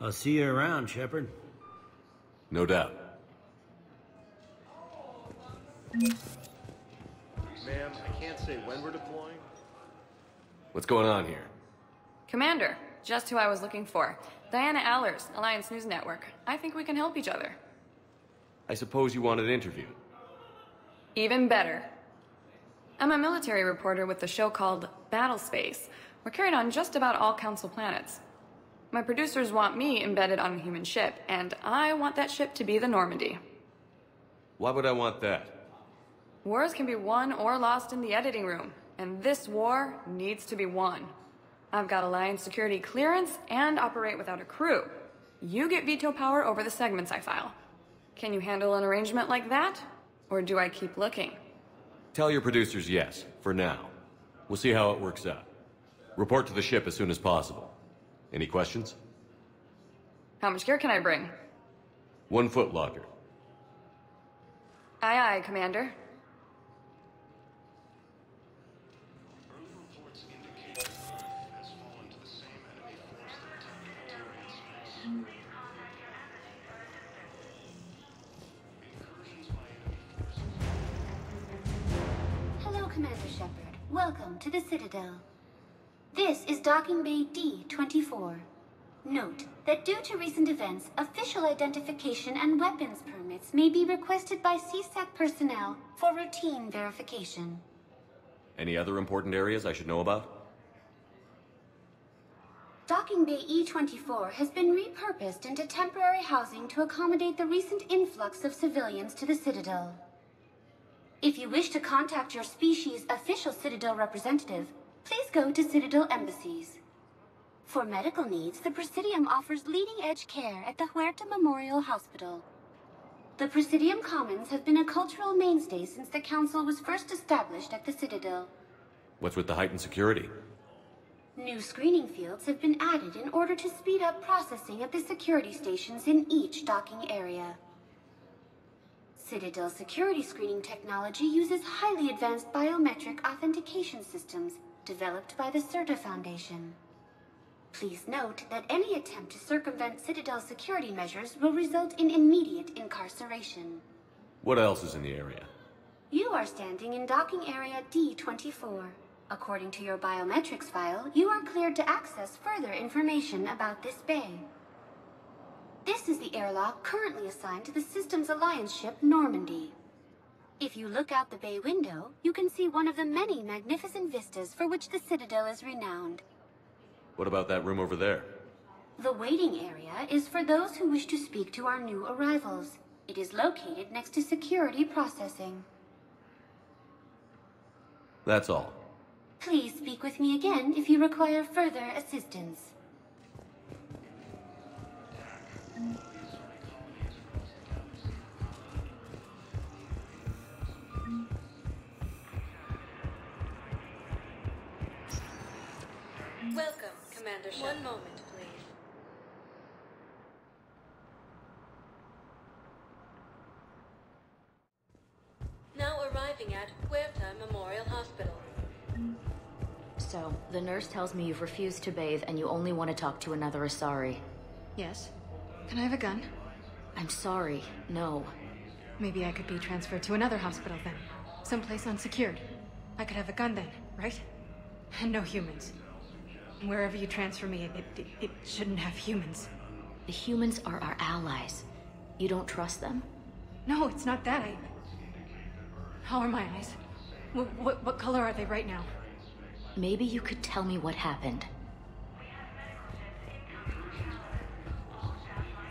I'll see you around, Shepard. No doubt. Ma'am, I can't say when we're deploying. What's going on here? Commander, just who I was looking for. Diana Allers, Alliance News Network. I think we can help each other. I suppose you wanted interviewed. Even better. I'm a military reporter with the show called Battle Space. We're carried on just about all Council planets. My producers want me embedded on a human ship, and I want that ship to be the Normandy. Why would I want that? Wars can be won or lost in the editing room, and this war needs to be won. I've got Alliance security clearance and operate without a crew. You get veto power over the segments I file. Can you handle an arrangement like that? Or do I keep looking? Tell your producers yes, for now. We'll see how it works out. Report to the ship as soon as possible. Any questions? How much gear can I bring? 1 foot locker. Aye, aye, Commander. Hello, Commander Shepard. Welcome to the Citadel. This is Docking Bay D-24. Note that due to recent events, official identification and weapons permits may be requested by CSAC personnel for routine verification. Any other important areas I should know about? Docking Bay E-24 has been repurposed into temporary housing to accommodate the recent influx of civilians to the Citadel. If you wish to contact your species' official Citadel representative, please go to Citadel embassies. For medical needs, the Presidium offers leading-edge care at the Huerta Memorial Hospital. The Presidium Commons have been a cultural mainstay since the Council was first established at the Citadel. What's with the heightened security? New screening fields have been added in order to speed up processing at the security stations in each docking area. Citadel security screening technology uses highly advanced biometric authentication systems developed by the CERTA Foundation. Please note that any attempt to circumvent Citadel security measures will result in immediate incarceration. What else is in the area? You are standing in docking area D24. According to your biometrics file, you are cleared to access further information about this bay. This is the airlock currently assigned to the Systems Alliance ship Normandy. If you look out the bay window, you can see one of the many magnificent vistas for which the Citadel is renowned. What about that room over there? The waiting area is for those who wish to speak to our new arrivals. It is located next to security processing. That's all. Please speak with me again if you require further assistance. Welcome, Commander Shepard. One moment, please. Now arriving at Huerta Memorial Hospital. So, the nurse tells me you've refused to bathe and you only want to talk to another Asari. Yes. Can I have a gun? I'm sorry, no. Maybe I could be transferred to another hospital then. Someplace unsecured. I could have a gun then, right? And no humans. Wherever you transfer me, it shouldn't have humans. The humans are our allies. You don't trust them? No, it's not that. How are my eyes? What color are they right now? Maybe you could tell me what happened.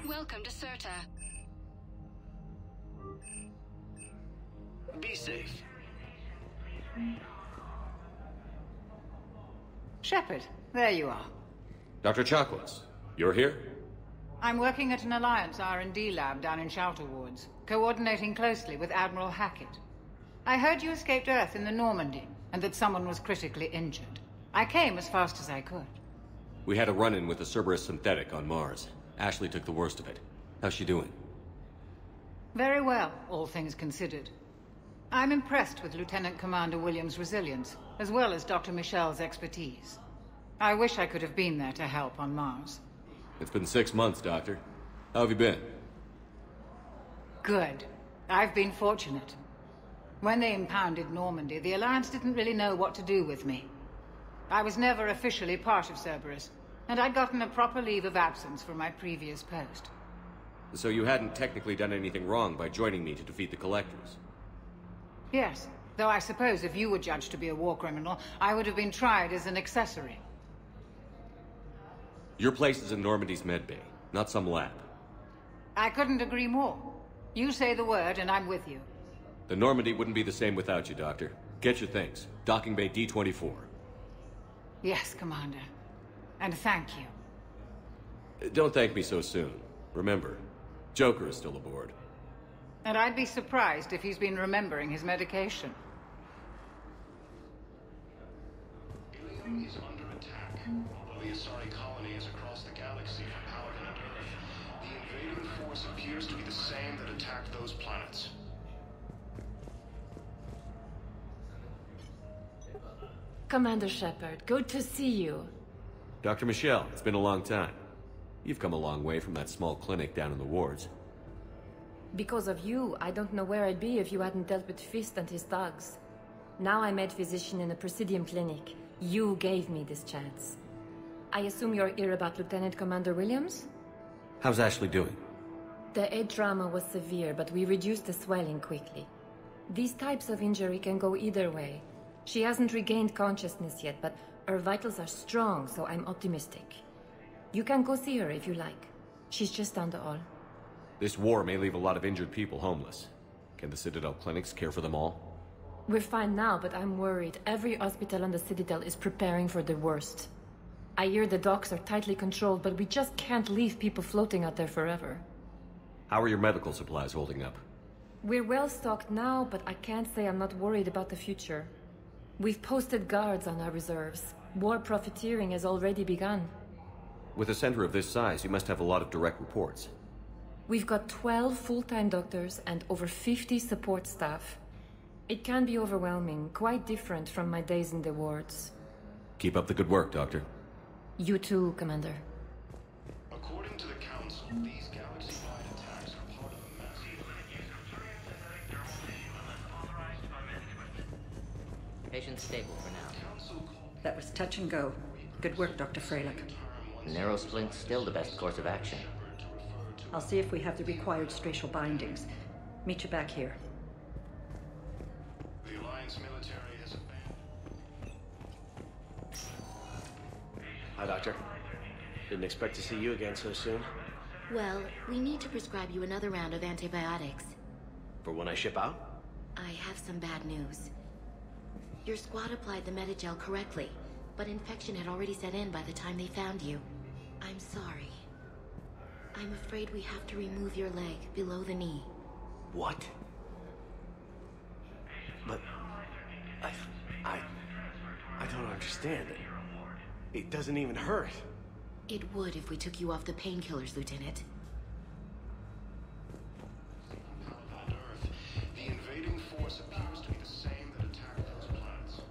Welcome to CERTA. Be safe. Shepard, there you are. Dr. Chakwas, you're here? I'm working at an Alliance R&D lab down in Shelter Wards, coordinating closely with Admiral Hackett. I heard you escaped Earth in the Normandy, and that someone was critically injured. I came as fast as I could. We had a run-in with a Cerberus synthetic on Mars. Ashley took the worst of it. How's she doing? Very well, all things considered. I'm impressed with Lieutenant Commander Williams' resilience, as well as Dr. Michel's expertise. I wish I could have been there to help on Mars. It's been 6 months, Doctor. How have you been? Good. I've been fortunate. When they impounded Normandy, the Alliance didn't really know what to do with me. I was never officially part of Cerberus, and I'd gotten a proper leave of absence from my previous post. So you hadn't technically done anything wrong by joining me to defeat the Collectors? Yes, though I suppose if you were judged to be a war criminal, I would have been tried as an accessory. Your place is in Normandy's medbay, not some lab. I couldn't agree more. You say the word and I'm with you. The Normandy wouldn't be the same without you, Doctor. Get your things. Docking Bay D24. Yes, Commander. And thank you. Don't thank me so soon. Remember, Joker is still aboard. And I'd be surprised if he's been remembering his medication. Ilium is under attack. Although the Asari colony is across the galaxy from Paladin and Earth, the invading force appears to be the same that attacked those planets. Commander Shepard, good to see you. Dr. Michel, it's been a long time. You've come a long way from that small clinic down in the wards. Because of you, I don't know where I'd be if you hadn't dealt with Fist and his thugs. Now I'm head physician in a Presidium clinic. You gave me this chance. I assume you're here about Lieutenant Commander Williams? How's Ashley doing? The head trauma was severe, but we reduced the swelling quickly. These types of injury can go either way. She hasn't regained consciousness yet, but her vitals are strong, so I'm optimistic. You can go see her if you like. She's just down the hall. This war may leave a lot of injured people homeless. Can the Citadel clinics care for them all? We're fine now, but I'm worried. Every hospital on the Citadel is preparing for the worst. I hear the docks are tightly controlled, but we just can't leave people floating out there forever. How are your medical supplies holding up? We're well stocked now, but I can't say I'm not worried about the future. We've posted guards on our reserves. War profiteering has already begun. With a center of this size, you must have a lot of direct reports. We've got 12 full-time doctors and over 50 support staff. It can be overwhelming, quite different from my days in the wards. Keep up the good work, Doctor. You too, Commander. According to the Council, these galaxy-wide attacks are part of a massive... Patient stable for now. That was touch and go. Good work, Dr. Freilich. Narrow splint's still the best course of action. I'll see if we have the required spatial bindings. Meet you back here. The Alliance military has abandoned... Hi, Doctor. Didn't expect to see you again so soon. Well, we need to prescribe you another round of antibiotics. For when I ship out? I have some bad news. Your squad applied the Metagel correctly, but infection had already set in by the time they found you. I'm sorry. I'm afraid we have to remove your leg below the knee. What? But... I don't understand. It doesn't even hurt. It would if we took you off the painkillers, Lieutenant. On Earth, the invading force appears to be the same that attacked those planets.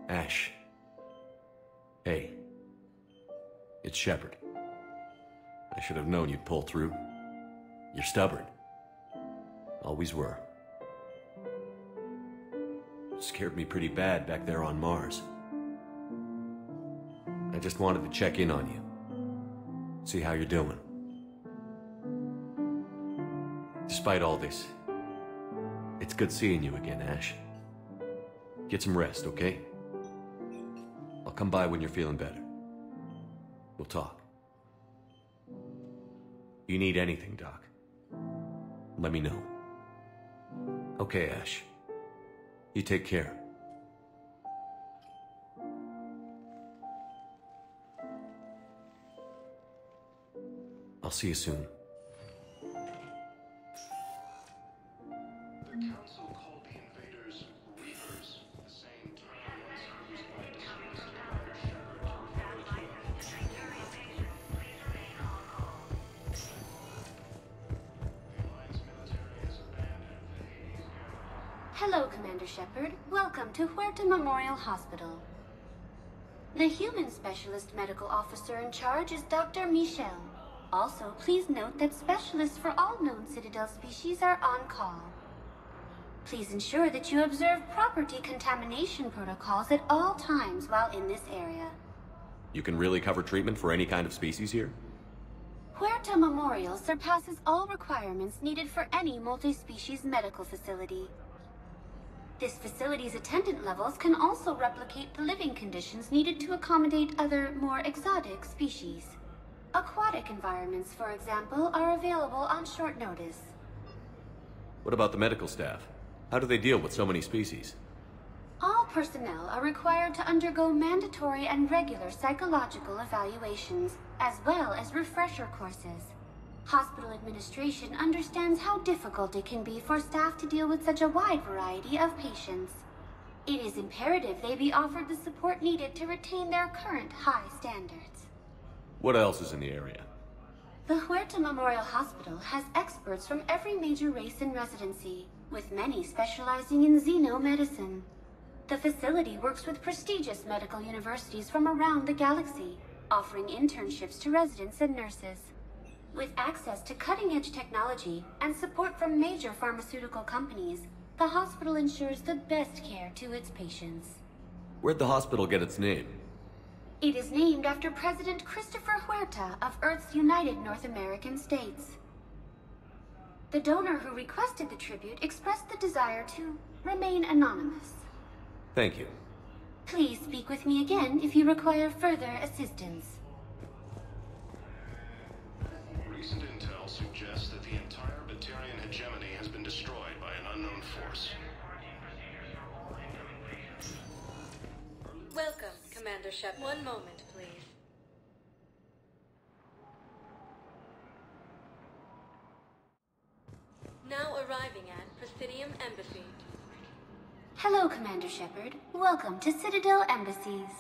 Ash. Hey. It's Shepard. I should have known you'd pull through. You're stubborn. Always were. Scared me pretty bad back there on Mars. I just wanted to check in on you. See how you're doing. Despite all this, it's good seeing you again, Ash. Get some rest, okay? I'll come by when you're feeling better. We'll talk. You need anything, Doc, let me know. Okay, Ash. You take care. I'll see you soon. The Council called the invaders Reapers, the same term once used by deceased Commander Shepard to refer to the Alliance military has abandoned the Hades. Hello, Commander Shepard. Welcome to Huerta Memorial Hospital. The human specialist medical officer in charge is Dr. Michel. Also, please note that specialists for all known Citadel species are on call. Please ensure that you observe proper decontamination protocols at all times while in this area. You can really cover treatment for any kind of species here? Huerta Memorial surpasses all requirements needed for any multi-species medical facility. This facility's attendant levels can also replicate the living conditions needed to accommodate other, more exotic species. Aquatic environments, for example, are available on short notice. What about the medical staff? How do they deal with so many species? All personnel are required to undergo mandatory and regular psychological evaluations, as well as refresher courses. Hospital administration understands how difficult it can be for staff to deal with such a wide variety of patients. It is imperative they be offered the support needed to retain their current high standards. What else is in the area? The Huerta Memorial Hospital has experts from every major race in residency, with many specializing in xenomedicine. The facility works with prestigious medical universities from around the galaxy, offering internships to residents and nurses. With access to cutting-edge technology and support from major pharmaceutical companies, the hospital ensures the best care to its patients. Where'd the hospital get its name? It is named after President Christopher Huerta of Earth's United North American States. The donor who requested the tribute expressed the desire to remain anonymous. Thank you. Please speak with me again if you require further assistance. Recent intel suggests that the entire Batarian hegemony has been destroyed by an unknown force. Commander Shepard. One moment, please. Now arriving at Presidium Embassy. Hello, Commander Shepard. Welcome to Citadel Embassies.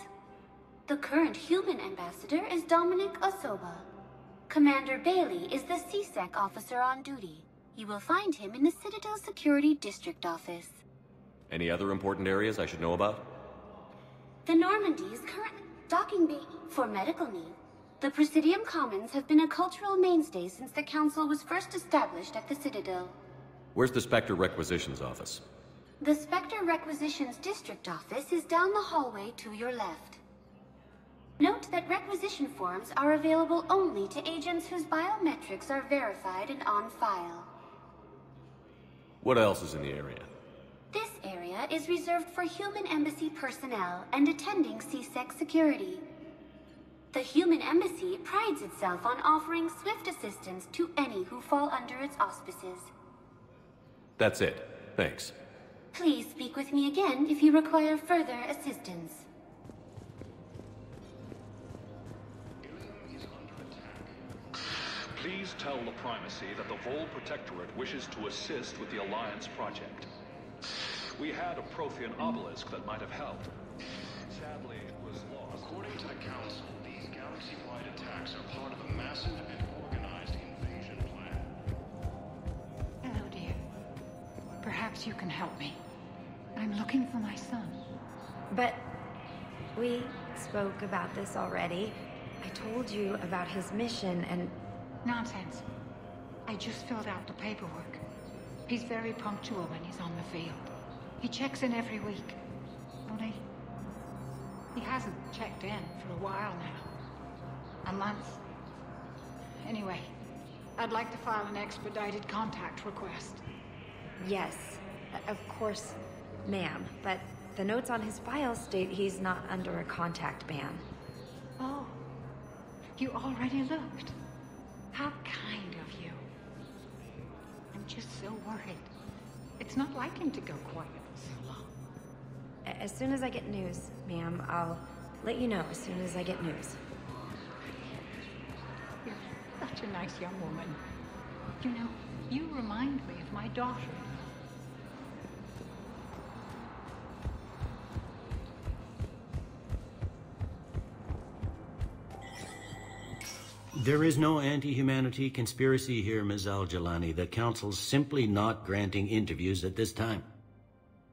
The current human ambassador is Dominic Osoba. Commander Bailey is the CSEC officer on duty. You will find him in the Citadel Security District Office. Any other important areas I should know about? The Normandy's current docking bay for medical need. The Presidium Commons have been a cultural mainstay since the Council was first established at the Citadel. Where's the Spectre Requisitions office? The Spectre Requisitions District Office is down the hallway to your left. Note that requisition forms are available only to agents whose biometrics are verified and on file. What else is in the area? This area is reserved for human embassy personnel and attending CSEC security. The human embassy prides itself on offering swift assistance to any who fall under its auspices. That's it. Thanks. Please speak with me again if you require further assistance. Please tell the Primacy that the Vol Protectorate wishes to assist with the Alliance project. We had a Prothean obelisk that might have helped. Sadly, it was lost. According to the Council, these galaxy-wide attacks are part of a massive and organized invasion plan. Hello, dear. Perhaps you can help me. I'm looking for my son. But we spoke about this already. I told you about his mission and... Nonsense. I just filled out the paperwork. He's very punctual when he's on the field. He checks in every week. Only... he hasn't checked in for a while now. A month. Anyway, I'd like to file an expedited contact request. Yes, of course, ma'am. But the notes on his file state he's not under a contact ban. Oh. You already looked. How kind of you. I'm just so worried. It's not like him to go quiet for so long. As soon as I get news, ma'am, I'll let you know as soon as I get news. You're such a nice young woman. You know, you remind me of my daughter. There is no anti-humanity conspiracy here, Ms. Al-Jalani. The Council's simply not granting interviews at this time.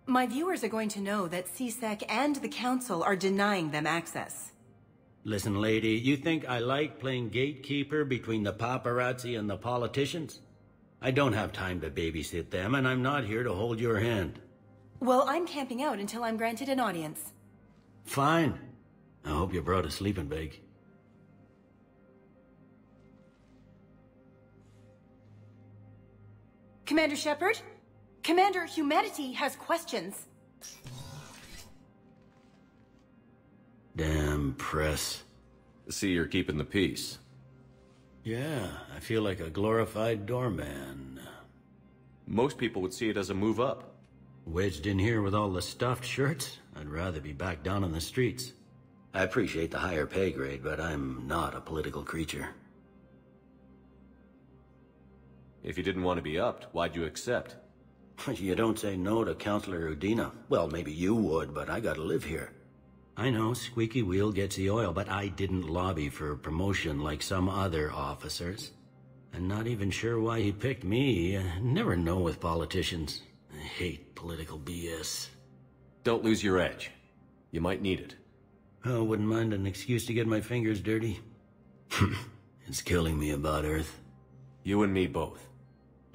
My viewers are going to know that CSEC and the Council are denying them access. Listen, lady, you think I like playing gatekeeper between the paparazzi and the politicians? I don't have time to babysit them, and I'm not here to hold your hand. Well, I'm camping out until I'm granted an audience. Fine. I hope you brought a sleeping bag. Commander Shepard? Commander, humanity has questions. Damn press. See, you're keeping the peace. Yeah, I feel like a glorified doorman. Most people would see it as a move up. Wedged in here with all the stuffed shirts? I'd rather be back down on the streets. I appreciate the higher pay grade, but I'm not a political creature. If you didn't want to be upped, why'd you accept? You don't say no to Counselor Udina. Well, maybe you would, but I gotta live here. I know, squeaky wheel gets the oil, but I didn't lobby for promotion like some other officers. I'm not even sure why he picked me. I never know with politicians. I hate political BS. Don't lose your edge. You might need it. Oh, wouldn't mind an excuse to get my fingers dirty. It's killing me about Earth. You and me both.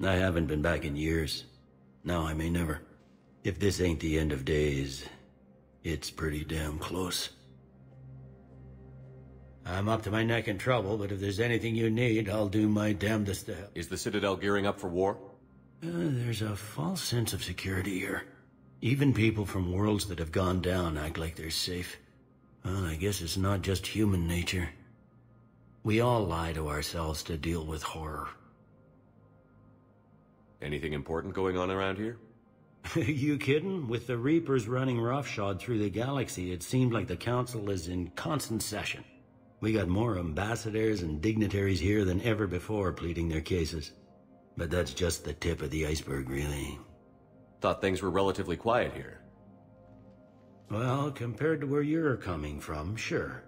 I haven't been back in years. Now I may never. If this ain't the end of days, it's pretty damn close. I'm up to my neck in trouble, but if there's anything you need, I'll do my damnedest to help. Is the Citadel gearing up for war? There's a false sense of security here. Even people from worlds that have gone down act like they're safe. Well, I guess it's not just human nature. We all lie to ourselves to deal with horror. Anything important going on around here? You kidding? With the Reapers running roughshod through the galaxy, it seemed like the Council is in constant session. We got more ambassadors and dignitaries here than ever before pleading their cases. But that's just the tip of the iceberg, really. Thought things were relatively quiet here. Well, compared to where you're coming from, sure.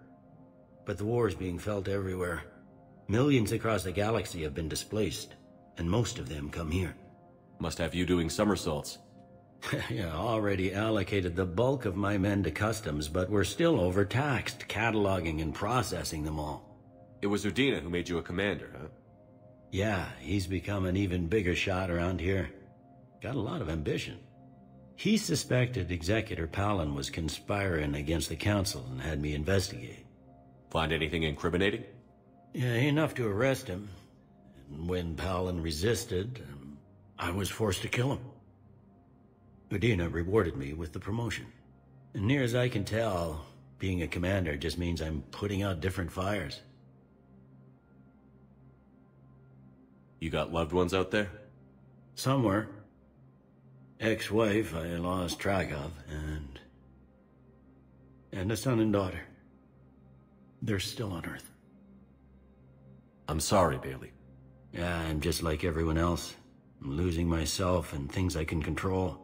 But the war's being felt everywhere. Millions across the galaxy have been displaced, and most of them come here. Must have you doing somersaults. Yeah, already allocated the bulk of my men to customs, but we're still overtaxed, cataloging and processing them all. It was Udina who made you a commander, huh? Yeah, he's become an even bigger shot around here. Got a lot of ambition. He suspected Executor Palin was conspiring against the Council and had me investigate. Find anything incriminating? Yeah, enough to arrest him. And when Palin resisted, I was forced to kill him. Udina rewarded me with the promotion. And near as I can tell, being a commander just means I'm putting out different fires. You got loved ones out there? Somewhere. Ex-wife I lost track of, and a son and daughter. They're still on Earth. I'm sorry, Bailey. Yeah, I'm just like everyone else. I'm losing myself and things I can control.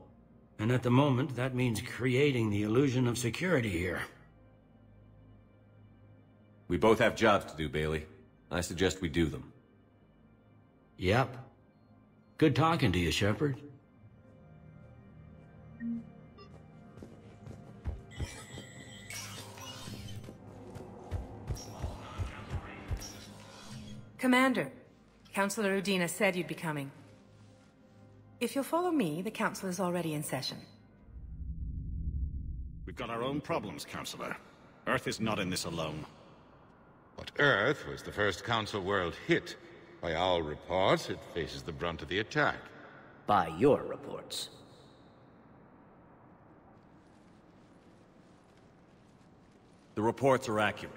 And at the moment, that means creating the illusion of security here. We both have jobs to do, Bailey. I suggest we do them. Yep. Good talking to you, Shepard. Commander, Councillor Udina said you'd be coming. If you'll follow me, the Council is already in session. We've got our own problems, Councillor. Earth is not in this alone. But Earth was the first Council world hit. By all reports, it faces the brunt of the attack. By your reports. The reports are accurate.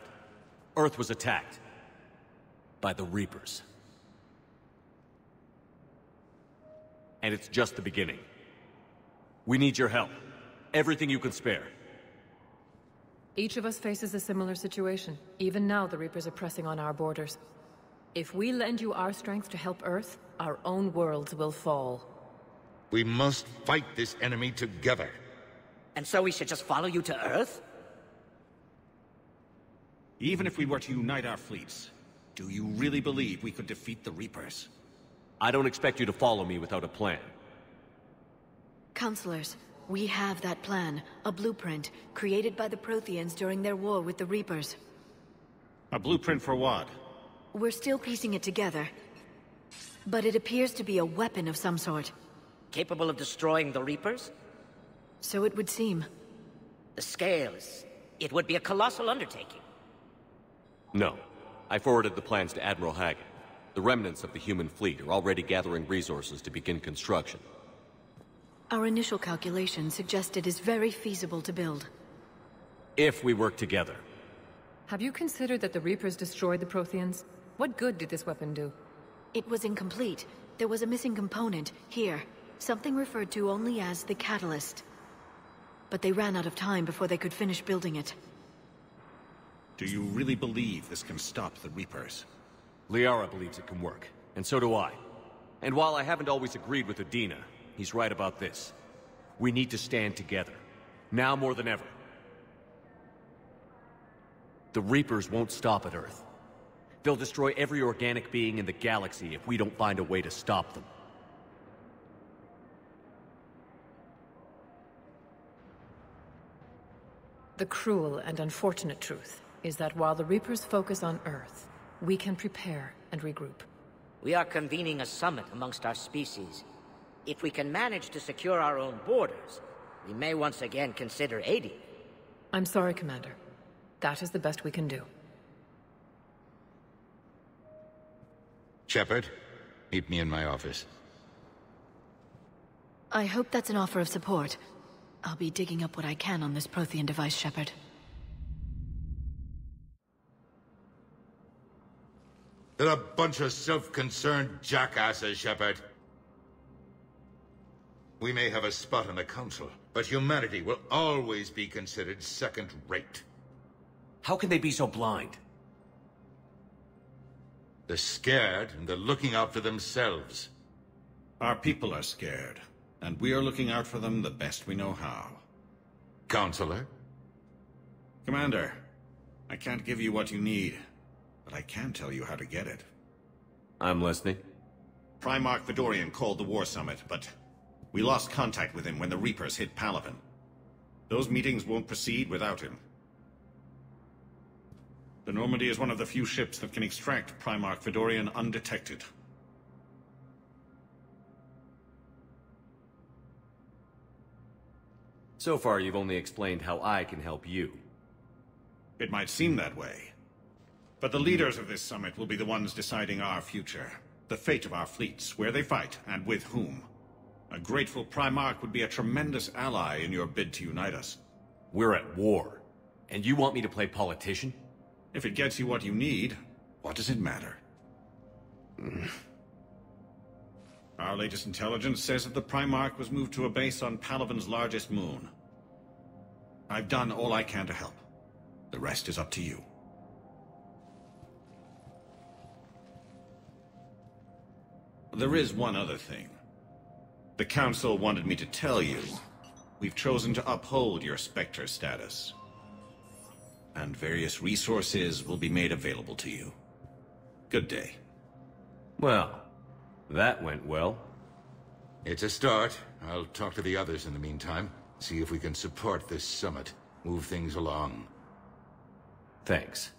Earth was attacked. By the Reapers. And it's just the beginning. We need your help. Everything you can spare. Each of us faces a similar situation. Even now, the Reapers are pressing on our borders. If we lend you our strength to help Earth, our own worlds will fall. We must fight this enemy together. And so we should just follow you to Earth? Even if we were to unite our fleets, do you really believe we could defeat the Reapers? I don't expect you to follow me without a plan. Counselors, we have that plan. A blueprint, created by the Protheans during their war with the Reapers. A blueprint for what? We're still piecing it together. But it appears to be a weapon of some sort. Capable of destroying the Reapers? So it would seem. The scale is... it would be a colossal undertaking. No. I forwarded the plans to Admiral Hagen. The remnants of the human fleet are already gathering resources to begin construction. Our initial calculations suggest it is very feasible to build. If we work together. Have you considered that the Reapers destroyed the Protheans? What good did this weapon do? It was incomplete. There was a missing component, here. Something referred to only as the catalyst. But they ran out of time before they could finish building it. Do you really believe this can stop the Reapers? Liara believes it can work, and so do I. And while I haven't always agreed with Udina, he's right about this. We need to stand together. Now more than ever. The Reapers won't stop at Earth. They'll destroy every organic being in the galaxy if we don't find a way to stop them. The cruel and unfortunate truth is that while the Reapers focus on Earth, we can prepare and regroup. We are convening a summit amongst our species. If we can manage to secure our own borders, we may once again consider aiding. I'm sorry, Commander. That is the best we can do. Shepard, meet me in my office. I hope that's an offer of support. I'll be digging up what I can on this Prothean device, Shepard. They're a bunch of self-concerned jackasses, Shepard. We may have a spot on the Council, but humanity will always be considered second-rate. How can they be so blind? They're scared, and they're looking out for themselves. Our people are scared, and we are looking out for them the best we know how. Counselor? Commander, I can't give you what you need, but I can tell you how to get it. I'm listening. Primarch Fedorian called the War Summit, but we lost contact with him when the Reapers hit Palaven. Those meetings won't proceed without him. The Normandy is one of the few ships that can extract Primarch Fedorian undetected. So far, you've only explained how I can help you. It might seem that way. But the leaders of this summit will be the ones deciding our future. The fate of our fleets, where they fight, and with whom. A grateful Primarch would be a tremendous ally in your bid to unite us. We're at war. And you want me to play politician? If it gets you what you need, what does it matter? Our latest intelligence says that the Primarch was moved to a base on Palaven's largest moon. I've done all I can to help. The rest is up to you. There is one other thing. The Council wanted me to tell you, we've chosen to uphold your Spectre status. And various resources will be made available to you. Good day. Well, that went well. It's a start. I'll talk to the others in the meantime. See if we can support this summit. Move things along. Thanks.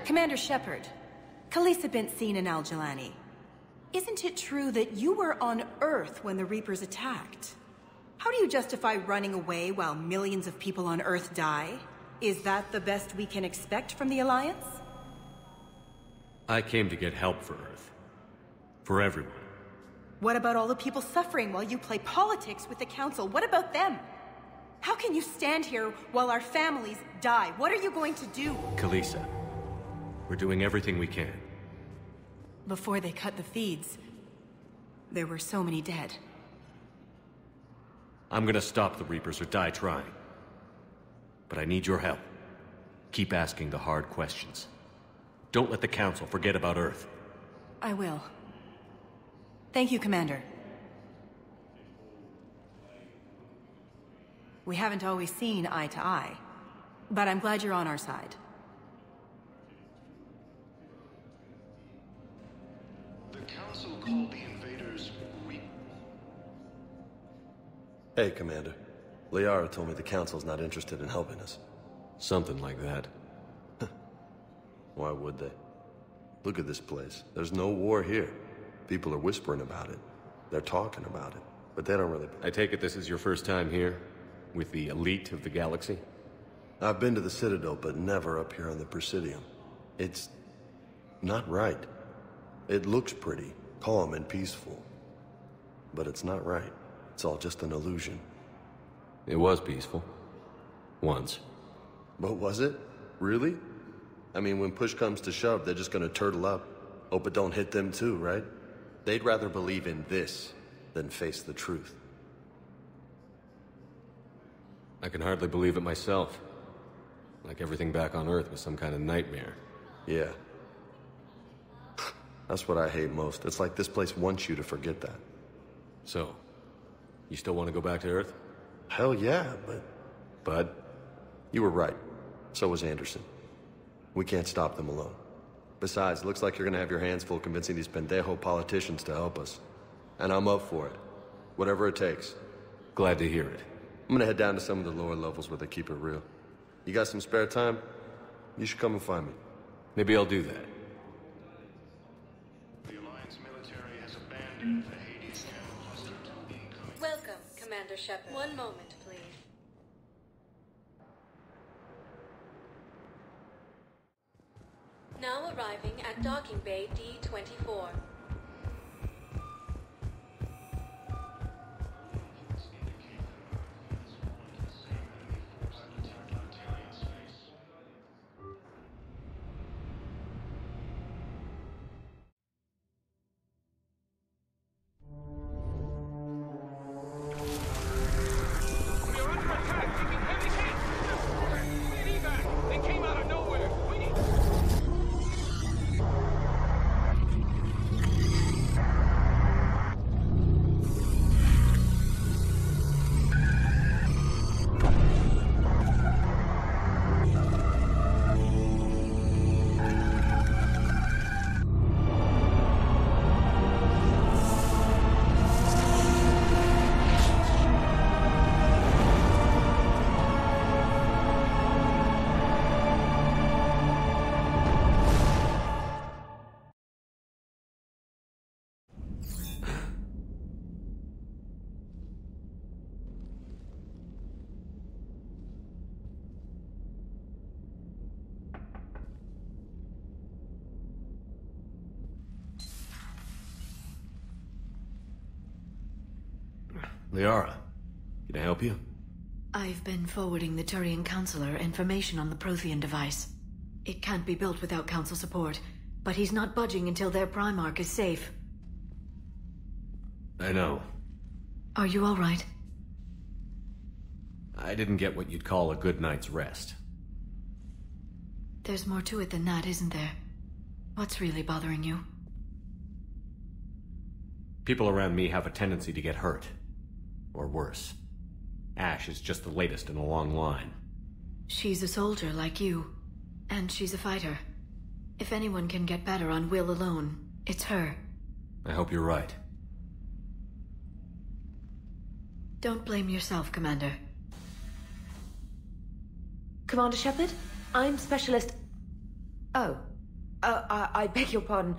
Commander Shepard, Khaleesa been seen in Al-Jalani. Isn't it true that you were on Earth when the Reapers attacked? How do you justify running away while millions of people on Earth die? Is that the best we can expect from the Alliance? I came to get help for Earth. For everyone. What about all the people suffering while you play politics with the Council? What about them? How can you stand here while our families die? What are you going to do? Khaleesa, we're doing everything we can. Before they cut the feeds, there were so many dead. I'm gonna stop the Reapers or die trying. But I need your help. Keep asking the hard questions. Don't let the Council forget about Earth. I will. Thank you, Commander. We haven't always seen eye to eye, but I'm glad you're on our side. The Council called the invaders Hey, Commander. Liara told me the Council's not interested in helping us. Something like that. Why would they? Look at this place. There's no war here. People are whispering about it. They're talking about it, but they don't really... I take it this is your first time here? With the elite of the galaxy? I've been to the Citadel, but never up here on the Presidium. It's... not right. It looks pretty, calm and peaceful. But it's not right. It's all just an illusion. It was peaceful. Once. But was it? Really? I mean, when push comes to shove, they're just gonna turtle up. Hope it don't hit them too, right? They'd rather believe in this than face the truth. I can hardly believe it myself. Like everything back on Earth was some kind of nightmare. Yeah. That's what I hate most. It's like this place wants you to forget that. So, you still want to go back to Earth? Hell yeah, but... Bud? You were right. So was Anderson. We can't stop them alone. Besides, it looks like you're gonna have your hands full convincing these pendejo politicians to help us. And I'm up for it. Whatever it takes. Glad to hear it. I'm gonna head down to some of the lower levels where they keep it real. You got some spare time? You should come and find me. Maybe I'll do that. The Alliance military has abandoned the Hades Camp cluster. Welcome, Commander Shepard. One moment, please. Now arriving at Docking Bay D-24. Liara, can I help you? I've been forwarding the Turian Counselor information on the Prothean device. It can't be built without Council support, but he's not budging until their Primarch is safe. I know. Are you all right? I didn't get what you'd call a good night's rest. There's more to it than that, isn't there? What's really bothering you? People around me have a tendency to get hurt. Or worse. Ash is just the latest in a long line. She's a soldier like you. And she's a fighter. If anyone can get better on will alone, it's her. I hope you're right. Don't blame yourself, Commander. Commander Shepard? I'm Specialist... Oh. I beg your pardon.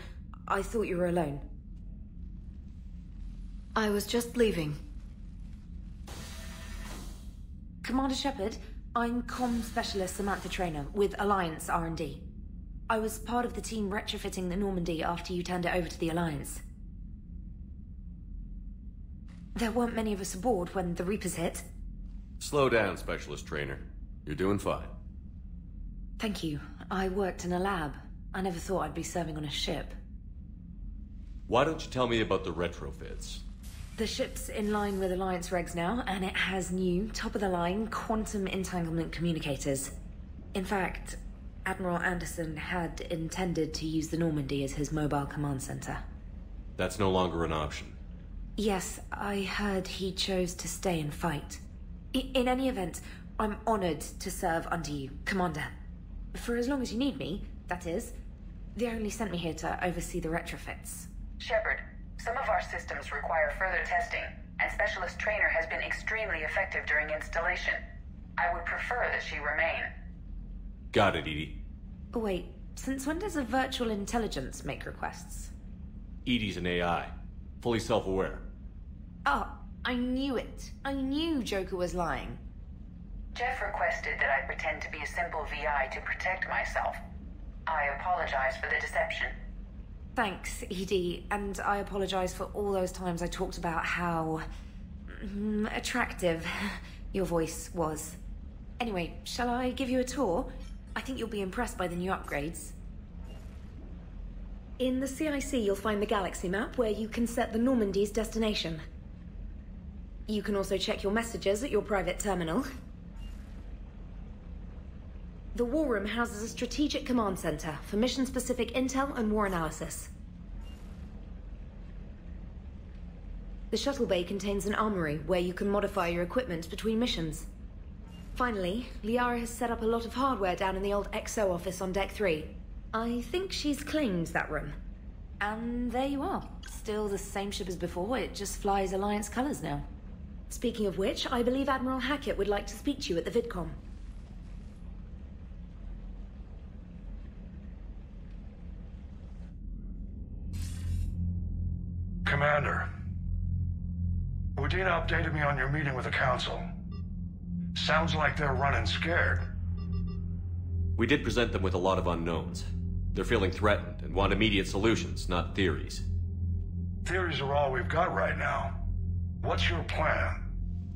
I thought you were alone. I was just leaving. Commander Shepard, I'm Comm Specialist Samantha Traynor with Alliance R&D. I was part of the team retrofitting the Normandy after you turned it over to the Alliance. There weren't many of us aboard when the Reapers hit. Slow down, Specialist Trainer. You're doing fine. Thank you. I worked in a lab. I never thought I'd be serving on a ship. Why don't you tell me about the retrofits? The ship's in line with Alliance regs now, and it has new, top-of-the-line, quantum entanglement communicators. In fact, Admiral Anderson had intended to use the Normandy as his mobile command center. That's no longer an option. Yes, I heard he chose to stay and fight. In any event, I'm honored to serve under you, Commander. For as long as you need me, that is. They only sent me here to oversee the retrofits. Shepard, some of our systems require further testing, and Specialist Trainer has been extremely effective during installation. I would prefer that she remain. Got it, Edie. Wait, since when does a virtual intelligence make requests? Edie's an AI. Fully self-aware. Oh, I knew it. I knew Joker was lying. Jeff requested that I pretend to be a simple VI to protect myself. I apologize for the deception. Thanks, Edie, and I apologize for all those times I talked about how... attractive your voice was. Anyway, shall I give you a tour? I think you'll be impressed by the new upgrades. In the CIC, you'll find the galaxy map where you can set the Normandy's destination. You can also check your messages at your private terminal. The War Room houses a strategic command center for mission-specific intel and war analysis. The shuttle bay contains an armory where you can modify your equipment between missions. Finally, Liara has set up a lot of hardware down in the old XO office on Deck 3. I think she's claimed that room. And there you are. Still the same ship as before, it just flies Alliance colors now. Speaking of which, I believe Admiral Hackett would like to speak to you at the VidCom. Commander, Udina updated me on your meeting with the Council. Sounds like they're running scared. We did present them with a lot of unknowns. They're feeling threatened and want immediate solutions, not theories. Theories are all we've got right now. What's your plan?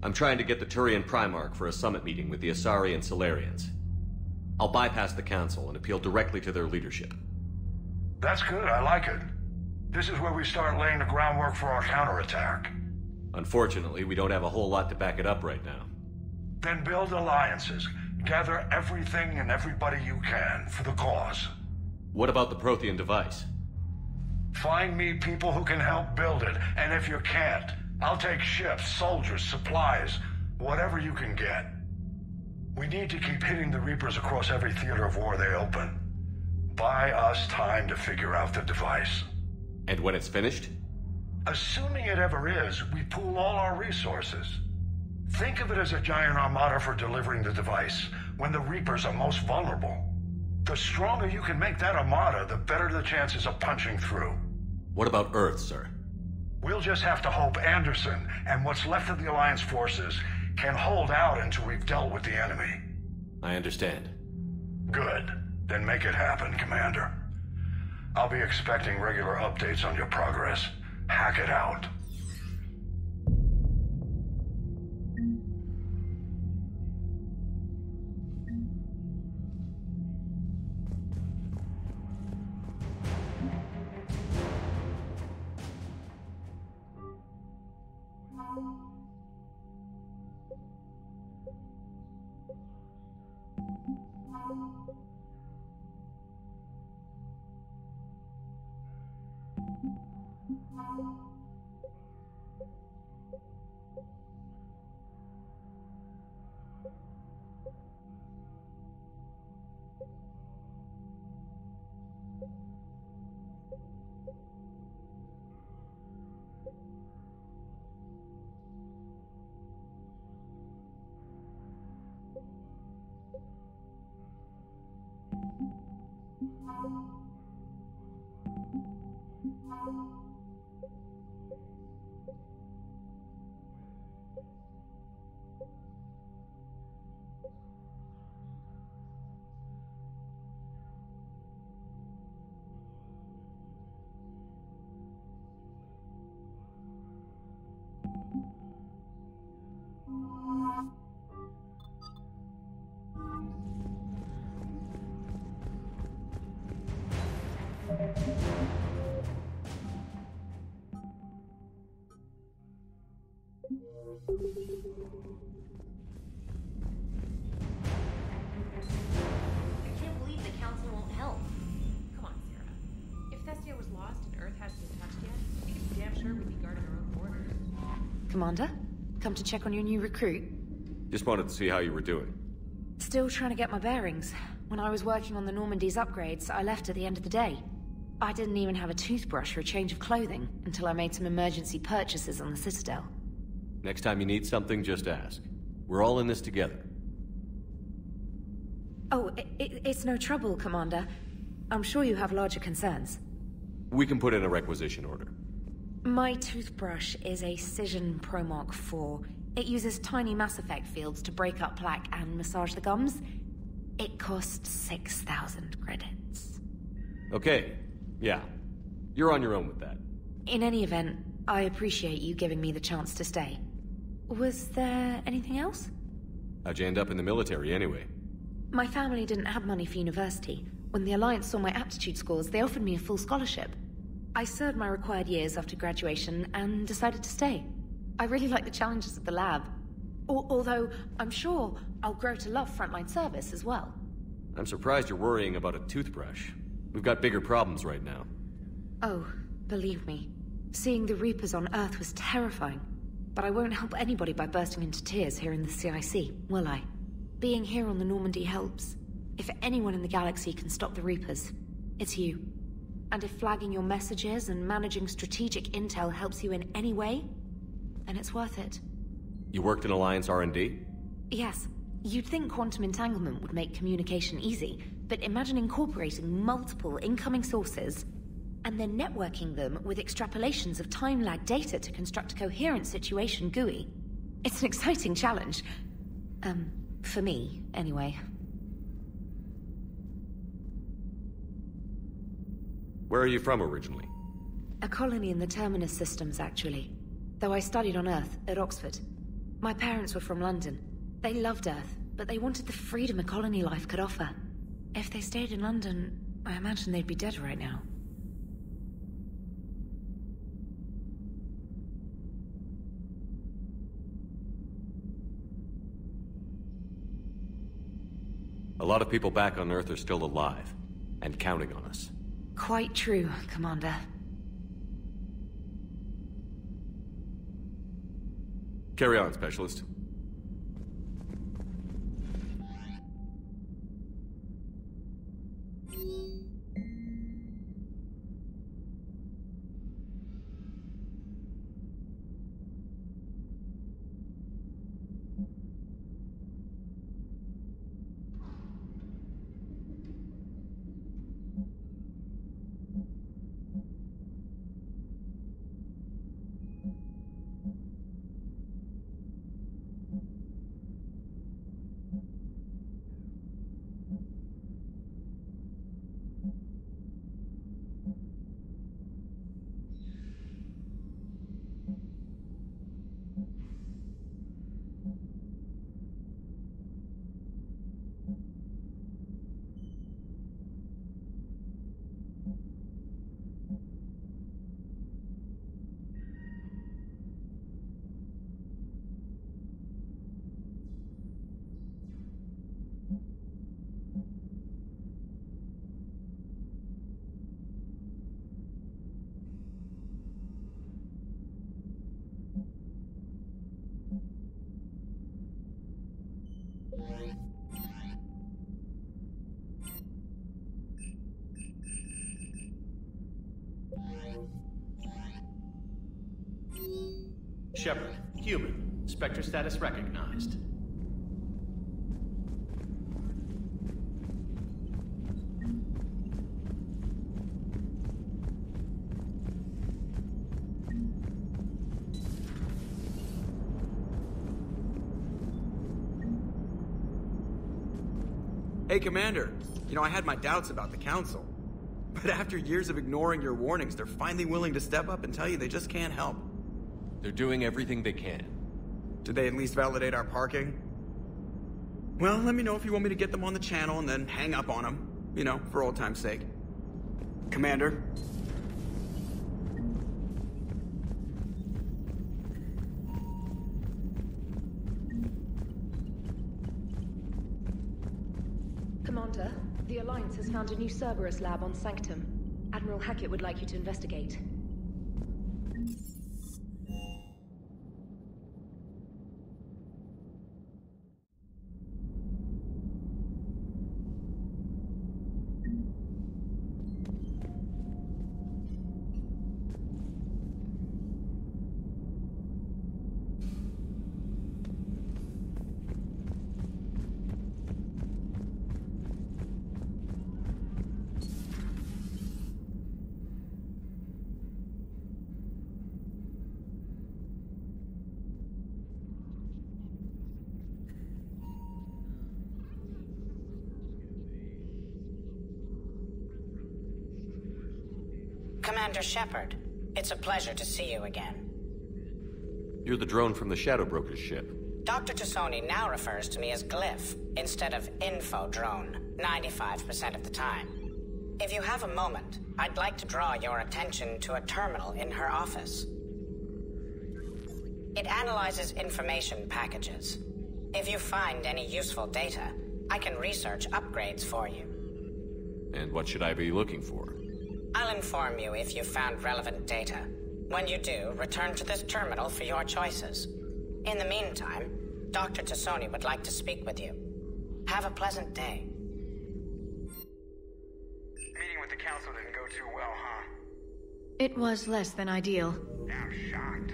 I'm trying to get the Turian Primarch for a summit meeting with the Asari and Solarians. I'll bypass the Council and appeal directly to their leadership. That's good, I like it. This is where we start laying the groundwork for our counterattack. Unfortunately, we don't have a whole lot to back it up right now. Then build alliances. Gather everything and everybody you can for the cause. What about the Prothean device? Find me people who can help build it, and if you can't, I'll take ships, soldiers, supplies, whatever you can get. We need to keep hitting the Reapers across every theater of war they open. Buy us time to figure out the device. And when it's finished? Assuming it ever is, we pool all our resources. Think of it as a giant armada for delivering the device, when the Reapers are most vulnerable. The stronger you can make that armada, the better the chances of punching through. What about Earth, sir? We'll just have to hope Anderson and what's left of the Alliance forces can hold out until we've dealt with the enemy. I understand. Good. Then make it happen, Commander. I'll be expecting regular updates on your progress. Hack it out. I can't believe the Council won't help. Come on, Sarah. If Thestia was lost and Earth hasn't been touched yet, we can be damn sure we'd be guarding our own borders. Commander, come to check on your new recruit. Just wanted to see how you were doing. Still trying to get my bearings. When I was working on the Normandy's upgrades, I left at the end of the day. I didn't even have a toothbrush or a change of clothing until I made some emergency purchases on the Citadel. Next time you need something, just ask. We're all in this together. Oh, it's no trouble, Commander. I'm sure you have larger concerns. We can put in a requisition order. My toothbrush is a Cision Pro Mark IV. It uses tiny Mass Effect fields to break up plaque and massage the gums. It costs 6,000 credits. Okay, yeah. You're on your own with that. In any event, I appreciate you giving me the chance to stay. Was there anything else? How'd you end up in the military anyway? My family didn't have money for university. When the Alliance saw my aptitude scores, they offered me a full scholarship. I served my required years after graduation and decided to stay. I really like the challenges of the lab. Although, I'm sure I'll grow to love frontline service as well. I'm surprised you're worrying about a toothbrush. We've got bigger problems right now. Oh, believe me. Seeing the Reapers on Earth was terrifying, but I won't help anybody by bursting into tears here in the CIC, will I? Being here on the Normandy helps. If anyone in the galaxy can stop the Reapers, it's you. And if flagging your messages and managing strategic intel helps you in any way, then it's worth it. You worked in Alliance R&D? Yes. You'd think quantum entanglement would make communication easy, but imagine incorporating multiple incoming sources and then networking them with extrapolations of time-lag data to construct a coherent situation GUI. It's an exciting challenge. For me, anyway. Where are you from originally? A colony in the Terminus systems, actually. Though I studied on Earth, at Oxford. My parents were from London. They loved Earth, but they wanted the freedom a colony life could offer. If they stayed in London, I imagine they'd be dead right now. A lot of people back on Earth are still alive, and counting on us. Quite true, Commander. Carry on, Specialist. Shepard, human. Spectre status recognized. Hey, Commander. You know, I had my doubts about the Council. But after years of ignoring your warnings, they're finally willing to step up and tell you they just can't help. They're doing everything they can. Did they at least validate our parking? Well, let me know if you want me to get them on the channel and then hang up on them. You know, for old time's sake. Commander? Commander, the Alliance has found a new Cerberus lab on Sanctum. Admiral Hackett would like you to investigate. Commander Shepard, it's a pleasure to see you again. You're the drone from the Shadow Broker's ship. Dr. Tassoni now refers to me as Glyph, instead of Info Drone, 95% of the time. If you have a moment, I'd like to draw your attention to a terminal in her office. It analyzes information packages. If you find any useful data, I can research upgrades for you. And what should I be looking for? I'll inform you if you've found relevant data. When you do, return to this terminal for your choices. In the meantime, Dr. Tassoni would like to speak with you. Have a pleasant day. Meeting with the council didn't go too well, huh? It was less than ideal. I'm shocked.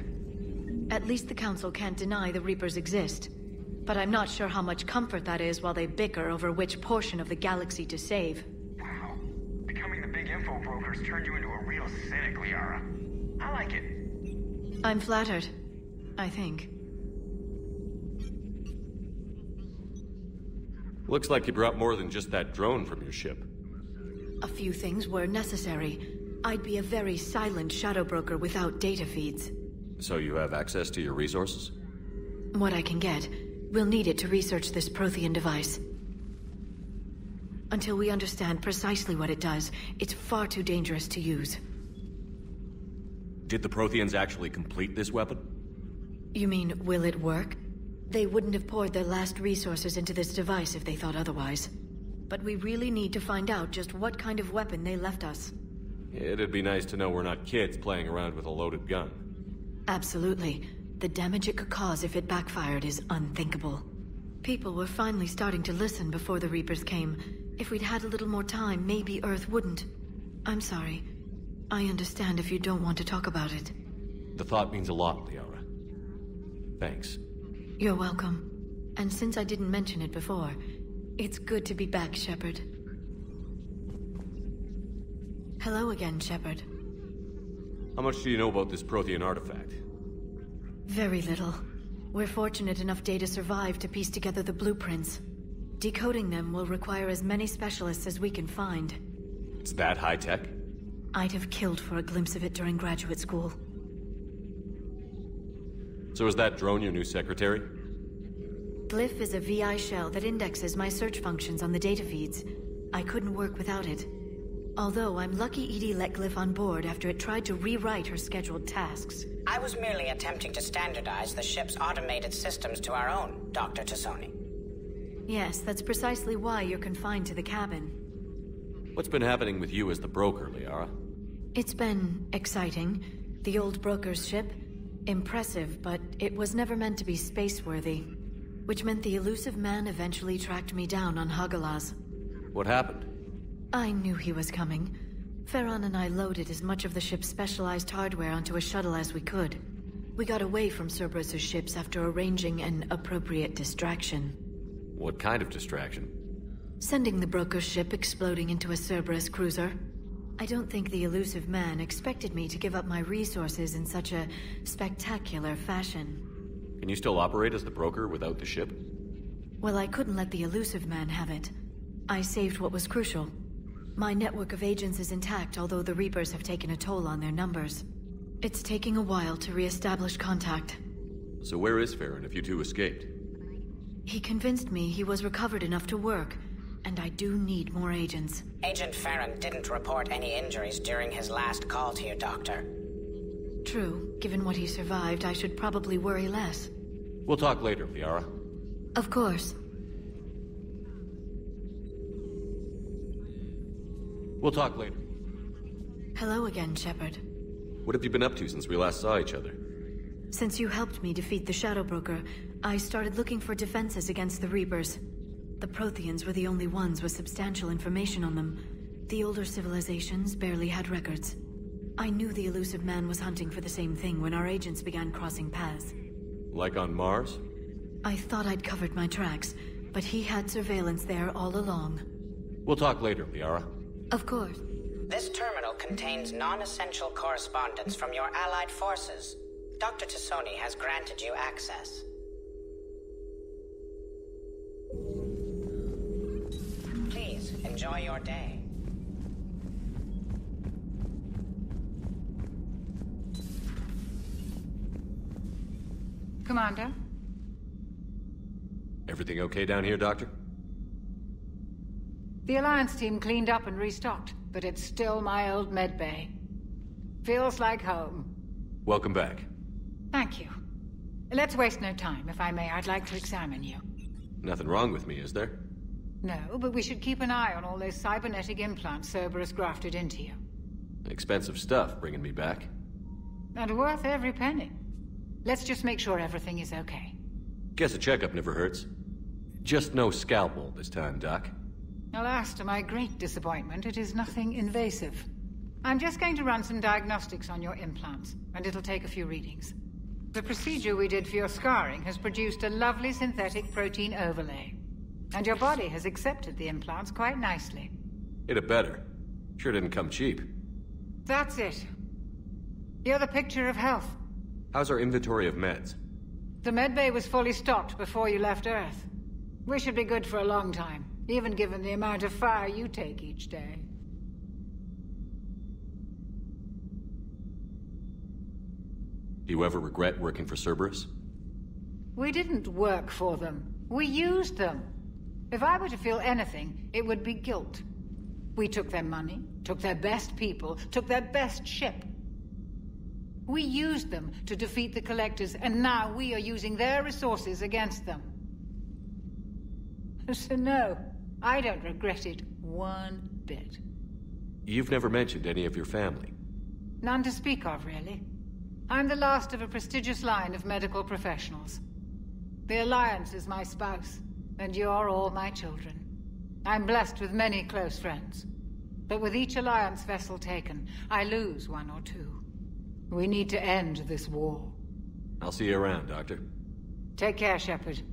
At least the council can't deny the Reapers exist. But I'm not sure how much comfort that is while they bicker over which portion of the galaxy to save. Wow. Becoming the big info brokers turned you into a real cynic, Liara. I like it. I'm flattered. I think. Looks like you brought more than just that drone from your ship. A few things were necessary. I'd be a very silent shadow broker without data feeds. So you have access to your resources? What I can get. We'll need it to research this Prothean device. Until we understand precisely what it does, it's far too dangerous to use. Did the Protheans actually complete this weapon? You mean, will it work? They wouldn't have poured their last resources into this device if they thought otherwise. But we really need to find out just what kind of weapon they left us. It'd be nice to know we're not kids playing around with a loaded gun. Absolutely. The damage it could cause if it backfired is unthinkable. People were finally starting to listen before the Reapers came. If we'd had a little more time, maybe Earth wouldn't. I'm sorry. I understand if you don't want to talk about it. The thought means a lot, Liara. Thanks. You're welcome. And since I didn't mention it before, it's good to be back, Shepard. Hello again, Shepard. How much do you know about this Prothean artifact? Very little. We're fortunate enough Data survived to piece together the blueprints. Decoding them will require as many specialists as we can find. It's that high-tech? I'd have killed for a glimpse of it during graduate school. So is that drone your new secretary? Glyph is a VI shell that indexes my search functions on the data feeds. I couldn't work without it. Although I'm lucky EDI let Glyph on board after it tried to rewrite her scheduled tasks. I was merely attempting to standardize the ship's automated systems to our own, Dr. Tassoni. Yes, that's precisely why you're confined to the cabin. What's been happening with you as the broker, Liara? It's been exciting. The old broker's ship? Impressive, but it was never meant to be space-worthy. Which meant the elusive man eventually tracked me down on Hagalaz. What happened? I knew he was coming. Farron and I loaded as much of the ship's specialized hardware onto a shuttle as we could. We got away from Cerberus' ships after arranging an appropriate distraction. What kind of distraction? Sending the broker's ship exploding into a Cerberus cruiser. I don't think the elusive man expected me to give up my resources in such a spectacular fashion. Can you still operate as the broker without the ship? Well, I couldn't let the elusive man have it. I saved what was crucial. My network of agents is intact, although the Reapers have taken a toll on their numbers. It's taking a while to re-establish contact. So where is Farron if you two escaped? He convinced me he was recovered enough to work, and I do need more agents. Agent Farron didn't report any injuries during his last call to you, Doctor. True. Given what he survived, I should probably worry less. We'll talk later, Liara. Of course. We'll talk later. Hello again, Shepard. What have you been up to since we last saw each other? Since you helped me defeat the Shadow Broker, I started looking for defenses against the Reapers. The Protheans were the only ones with substantial information on them. The older civilizations barely had records. I knew the elusive man was hunting for the same thing when our agents began crossing paths. Like on Mars? I thought I'd covered my tracks, but he had surveillance there all along. We'll talk later, Liara. Of course. This terminal contains non-essential correspondence from your allied forces. Dr. Tassoni has granted you access. Please, enjoy your day. Commander? Everything okay down here, Doctor? The Alliance team cleaned up and restocked, but it's still my old medbay. Feels like home. Welcome back. Thank you. Let's waste no time. If I may, I'd like to examine you. Nothing wrong with me, is there? No, but we should keep an eye on all those cybernetic implants Cerberus grafted into you. Expensive stuff bringing me back. And worth every penny. Let's just make sure everything is okay. Guess a checkup never hurts. Just no scalpel this time, Doc. Alas, to my great disappointment, it is nothing invasive. I'm just going to run some diagnostics on your implants, and it'll take a few readings. The procedure we did for your scarring has produced a lovely synthetic protein overlay. And your body has accepted the implants quite nicely. It had better. Sure didn't come cheap. That's it. You're the picture of health. How's our inventory of meds? The medbay was fully stocked before you left Earth. We should be good for a long time, even given the amount of fire you take each day. Do you ever regret working for Cerberus? We didn't work for them. We used them. If I were to feel anything, it would be guilt. We took their money, took their best people, took their best ship. We used them to defeat the Collectors, and now we are using their resources against them. So no, I don't regret it one bit. You've never mentioned any of your family. None to speak of, really. I'm the last of a prestigious line of medical professionals. The Alliance is my spouse, and you're all my children. I'm blessed with many close friends. But with each Alliance vessel taken, I lose one or two. We need to end this war. I'll see you around, Doctor. Take care, Shepard.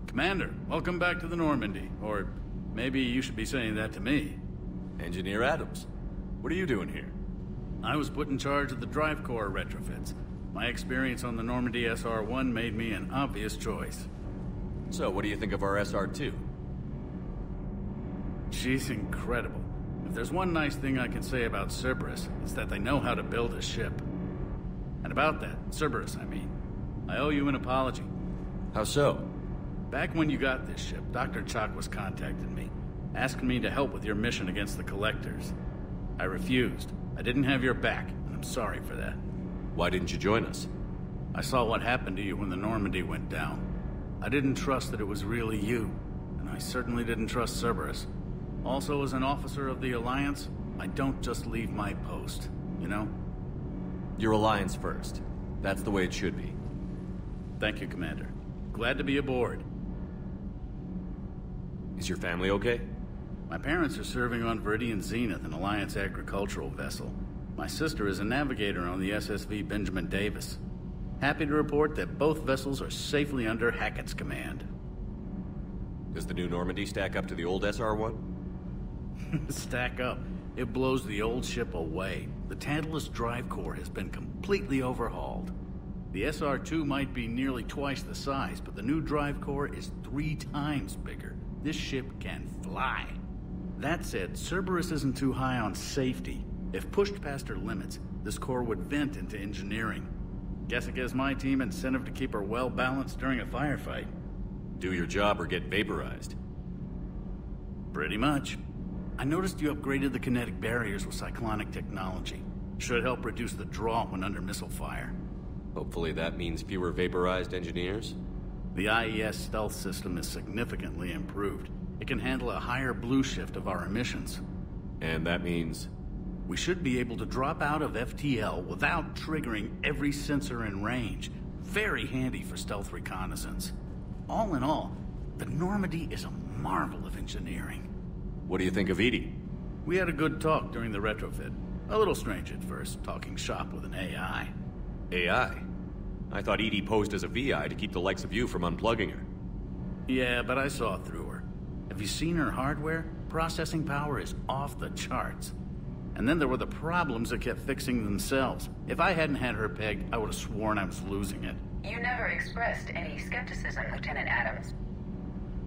Commander, welcome back to the Normandy. Or maybe you should be saying that to me. Engineer Adams, what are you doing here? I was put in charge of the drive core retrofits. My experience on the Normandy SR-1 made me an obvious choice. So, what do you think of our SR-2? She's incredible. If there's one nice thing I can say about Cerberus, it's that they know how to build a ship. And about that, Cerberus, I mean, I owe you an apology. How so? Back when you got this ship, Dr. Chalk was contacting me, asking me to help with your mission against the Collectors. I refused. I didn't have your back, and I'm sorry for that. Why didn't you join us? I saw what happened to you when the Normandy went down. I didn't trust that it was really you, and I certainly didn't trust Cerberus. Also, as an officer of the Alliance, I don't just leave my post, you know? Your Alliance first. That's the way it should be. Thank you, Commander. Glad to be aboard. Is your family okay? My parents are serving on Viridian Zenith, an Alliance agricultural vessel. My sister is a navigator on the SSV Benjamin Davis. Happy to report that both vessels are safely under Hackett's command. Does the new Normandy stack up to the old SR-1? Stack up. It blows the old ship away. The Tantalus drive core has been completely overhauled. The SR-2 might be nearly twice the size, but the new drive core is 3 times bigger. This ship can fly. That said, Cerberus isn't too high on safety. If pushed past her limits, this core would vent into engineering. Guess it gives my team incentive to keep her well balanced during a firefight. Do your job or get vaporized. Pretty much. I noticed you upgraded the kinetic barriers with cyclonic technology. Should help reduce the draw when under missile fire. Hopefully that means fewer vaporized engineers? The IES stealth system is significantly improved. It can handle a higher blue shift of our emissions. And that means? We should be able to drop out of FTL without triggering every sensor in range. Very handy for stealth reconnaissance. All in all, the Normandy is a marvel of engineering. What do you think of Edie? We had a good talk during the retrofit. A little strange at first, talking shop with an AI. AI? I thought Edie posed as a VI to keep the likes of you from unplugging her. Yeah, but I saw through her. If Have you seen her hardware? Processing power is off the charts. And then there were the problems that kept fixing themselves. If I hadn't had her pegged, I would have sworn I was losing it. You never expressed any skepticism, Lieutenant Adams.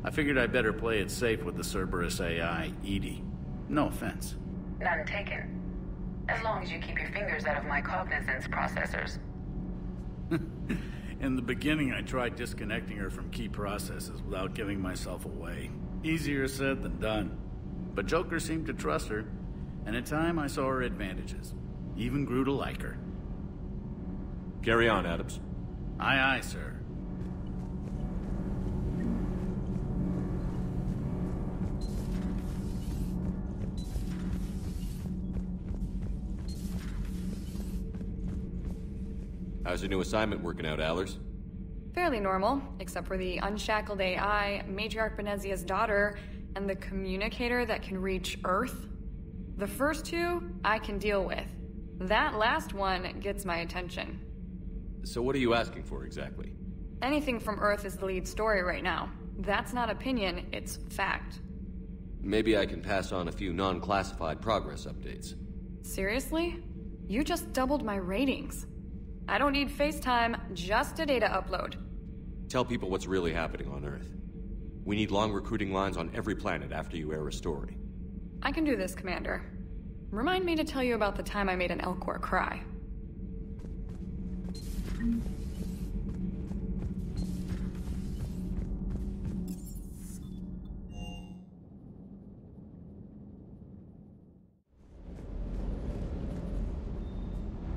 I figured I'd better play it safe with the Cerberus AI, Edie. No offense. None taken. As long as you keep your fingers out of my cognizance processors. In the beginning, I tried disconnecting her from key processes without giving myself away. Easier said than done. But Joker seemed to trust her, and in time I saw her advantages. Even grew to like her. Carry on, Adams. Aye, aye, sir. How's your new assignment working out, Allers? Fairly normal, except for the unshackled AI, Matriarch Benezia's daughter, and the communicator that can reach Earth. The first two, I can deal with. That last one gets my attention. So what are you asking for, exactly? Anything from Earth is the lead story right now. That's not opinion, it's fact. Maybe I can pass on a few non-classified progress updates. Seriously? You just doubled my ratings. I don't need FaceTime, just a data upload. Tell people what's really happening on Earth. We need long recruiting lines on every planet after you air a story. I can do this, Commander. Remind me to tell you about the time I made an Elcor cry.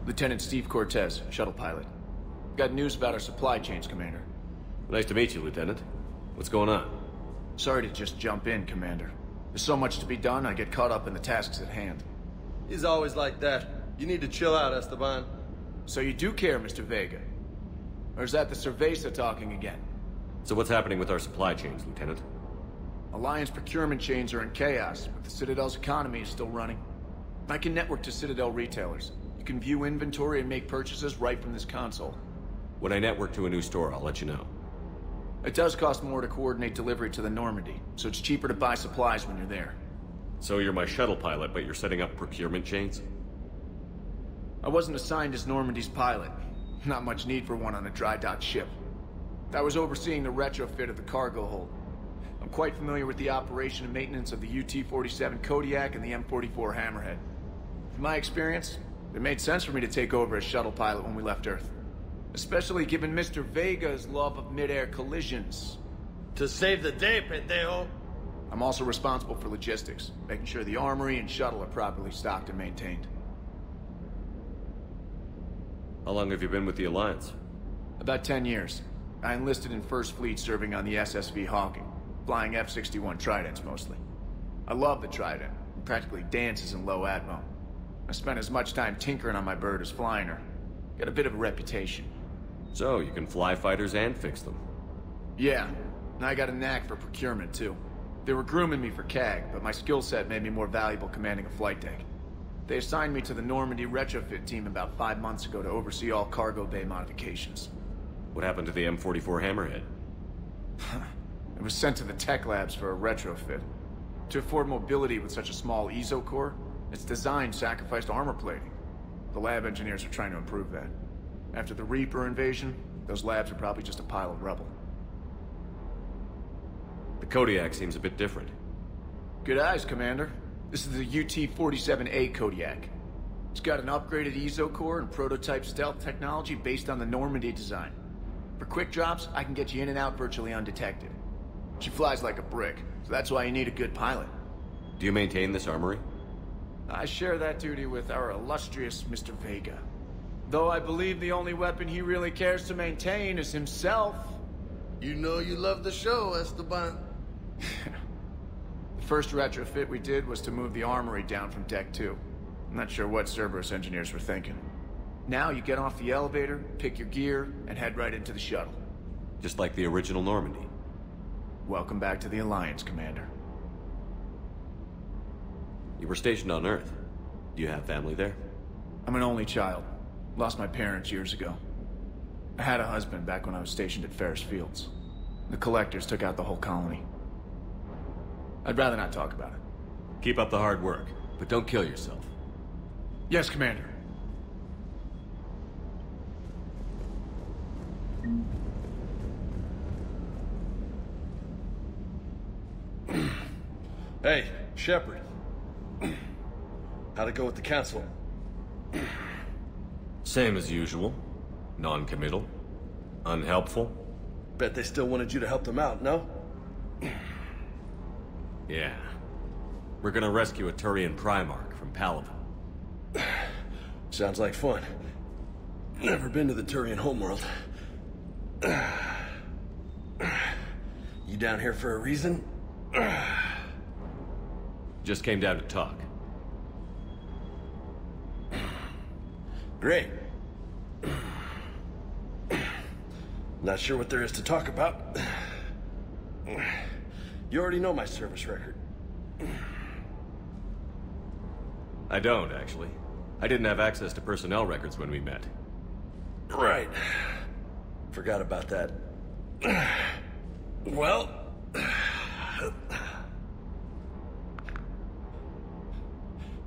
Lieutenant Steve Cortez, shuttle pilot. Got news about our supply chains, Commander. Nice to meet you, Lieutenant. What's going on? Sorry to just jump in, Commander. There's so much to be done, I get caught up in the tasks at hand. He's always like that. You need to chill out, Esteban. So you do care, Mr. Vega? Or is that the Cerveza talking again? So what's happening with our supply chains, Lieutenant? Alliance procurement chains are in chaos, but the Citadel's economy is still running. I can network to Citadel retailers. You can view inventory and make purchases right from this console. When I network to a new store, I'll let you know. It does cost more to coordinate delivery to the Normandy, so it's cheaper to buy supplies when you're there. So you're my shuttle pilot, but you're setting up procurement chains? I wasn't assigned as Normandy's pilot. Not much need for one on a dry dock ship. I was overseeing the retrofit of the cargo hold. I'm quite familiar with the operation and maintenance of the UT-47 Kodiak and the M44 Hammerhead. From my experience, it made sense for me to take over as shuttle pilot when we left Earth. Especially given Mr. Vega's love of mid-air collisions. To save the day, pendejo! I'm also responsible for logistics, making sure the armory and shuttle are properly stocked and maintained. How long have you been with the Alliance? About 10 years. I enlisted in First Fleet serving on the SSV Hawking, flying F-61 Tridents mostly. I love the Trident, and practically dances in low atmo. I spent as much time tinkering on my bird as flying her. Got a bit of a reputation. So, you can fly fighters and fix them? Yeah, and I got a knack for procurement too. They were grooming me for CAG, but my skill set made me more valuable commanding a flight deck. They assigned me to the Normandy retrofit team about 5 months ago to oversee all cargo bay modifications. What happened to the M44 Hammerhead? It was sent to the tech labs for a retrofit. To afford mobility with such a small ESO core, its design sacrificed armor plating. The lab engineers are trying to improve that. After the Reaper invasion, those labs are probably just a pile of rubble. The Kodiak seems a bit different. Good eyes, Commander. This is the UT-47A Kodiak. It's got an upgraded ESO core and prototype stealth technology based on the Normandy design. For quick drops, I can get you in and out virtually undetected. She flies like a brick, so that's why you need a good pilot. Do you maintain this armory? I share that duty with our illustrious Mr. Vega. Though I believe the only weapon he really cares to maintain is himself. You know you love the show, Esteban. The first retrofit we did was to move the armory down from Deck 2. I'm not sure what Cerberus engineers were thinking. Now you get off the elevator, pick your gear, and head right into the shuttle. Just like the original Normandy. Welcome back to the Alliance, Commander. You were stationed on Earth. Do you have family there? I'm an only child. Lost my parents years ago. I had a husband back when I was stationed at Ferris Fields. The Collectors took out the whole colony. I'd rather not talk about it. Keep up the hard work, but don't kill yourself. Yes, Commander. Hey, Shepard. How'd it go with the council? Same as usual. Non-committal. Unhelpful. Bet they still wanted you to help them out, no? Yeah. We're gonna rescue a Turian Primarch from Palaven. Sounds like fun. Never been to the Turian homeworld. You down here for a reason? Just came down to talk. Great. Not sure what there is to talk about. You already know my service record. I don't, actually. I didn't have access to personnel records when we met. Right. Forgot about that. Well...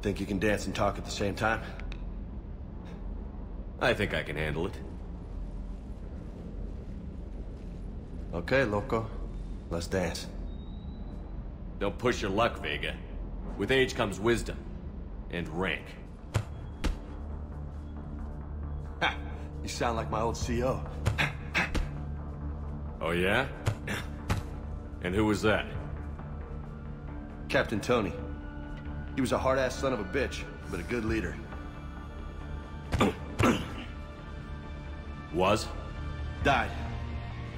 Think you can dance and talk at the same time? I think I can handle it. Okay, loco. Let's dance. Don't push your luck, Vega. With age comes wisdom. And rank. Ha! You sound like my old CO. Oh yeah? And who was that? Captain Tony. He was a hard-ass son of a bitch, but a good leader. Was? Died.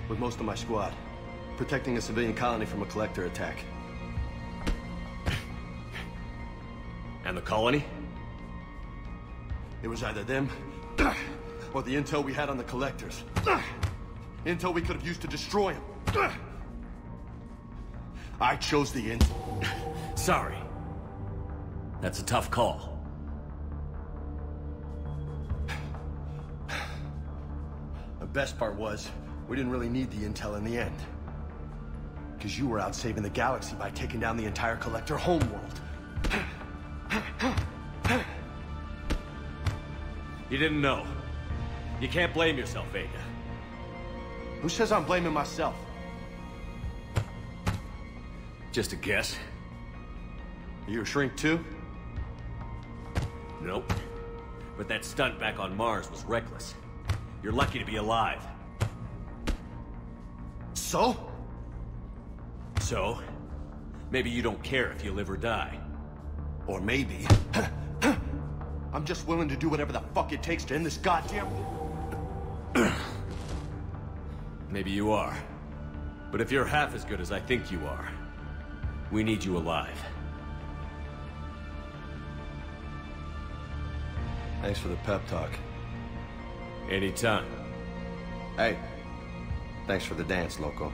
With most of my squad. Protecting a civilian colony from a collector attack. And the colony? It was either them, or the intel we had on the collectors. Intel we could have used to destroy them. I chose the intel. Sorry. That's a tough call. The best part was, we didn't really need the intel in the end. Because you were out saving the galaxy by taking down the entire collector homeworld. You didn't know. You can't blame yourself, Vega. Who says I'm blaming myself? Just a guess. Are you a shrink too? Nope. But that stunt back on Mars was reckless. You're lucky to be alive. So? So? Maybe you don't care if you live or die. Or maybe... I'm just willing to do whatever the fuck it takes to end this goddamn... Maybe you are. But if you're half as good as I think you are, we need you alive. Thanks for the pep talk. Anytime. Hey, thanks for the dance, Loco.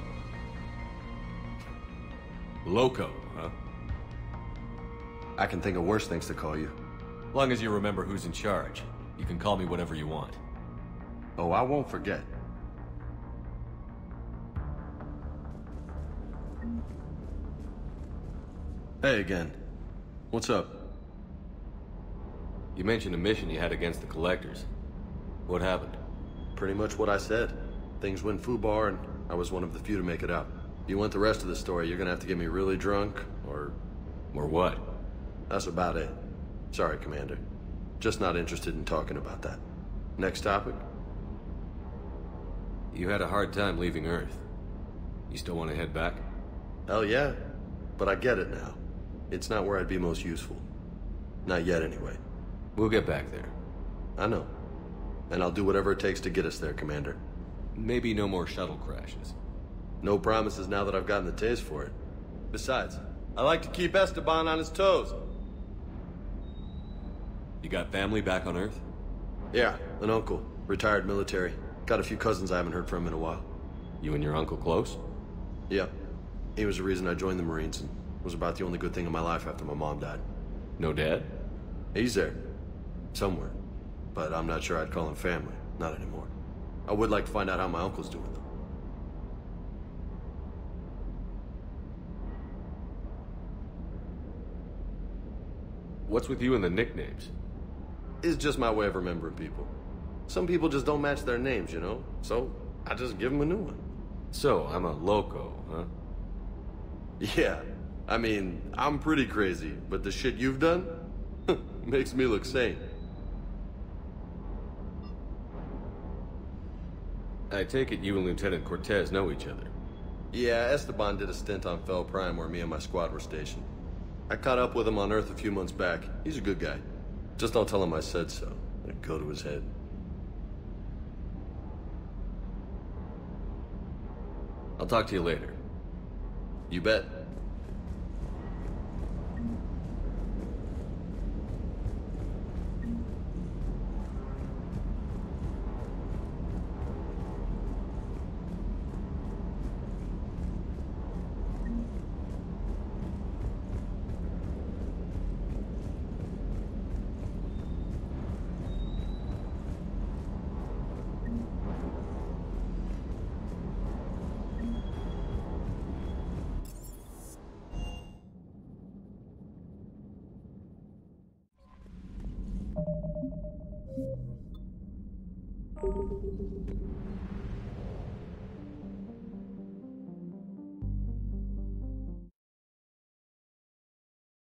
Loco, huh? I can think of worse things to call you. Long as you remember who's in charge, you can call me whatever you want. Oh, I won't forget. Hey again. What's up? You mentioned a mission you had against the Collectors. What happened? Pretty much what I said. Things went foobar, and I was one of the few to make it out. If you want the rest of the story, you're gonna have to get me really drunk, or... Or what? That's about it. Sorry, Commander. Just not interested in talking about that. Next topic? You had a hard time leaving Earth. You still want to head back? Hell yeah. But I get it now. It's not where I'd be most useful. Not yet, anyway. We'll get back there. I know. And I'll do whatever it takes to get us there, Commander. Maybe no more shuttle crashes. No promises now that I've gotten the taste for it. Besides, I like to keep Esteban on his toes. You got family back on Earth? Yeah, an uncle. Retired military. Got a few cousins I haven't heard from in a while. You and your uncle close? Yeah. He was the reason I joined the Marines and was about the only good thing in my life after my mom died. No dad? He's there. Somewhere. But I'm not sure I'd call him family. Not anymore. I would like to find out how my uncle's doing, though. What's with you and the nicknames? It's just my way of remembering people. Some people just don't match their names, you know? So, I just give them a new one. So, I'm a loco, huh? Yeah. I mean, I'm pretty crazy, but the shit you've done makes me look sane. I take it you and Lieutenant Cortez know each other. Yeah, Esteban did a stint on Fel Prime where me and my squad were stationed. I caught up with him on Earth a few months back. He's a good guy. Just don't tell him I said so. It'd go to his head. I'll talk to you later. You bet.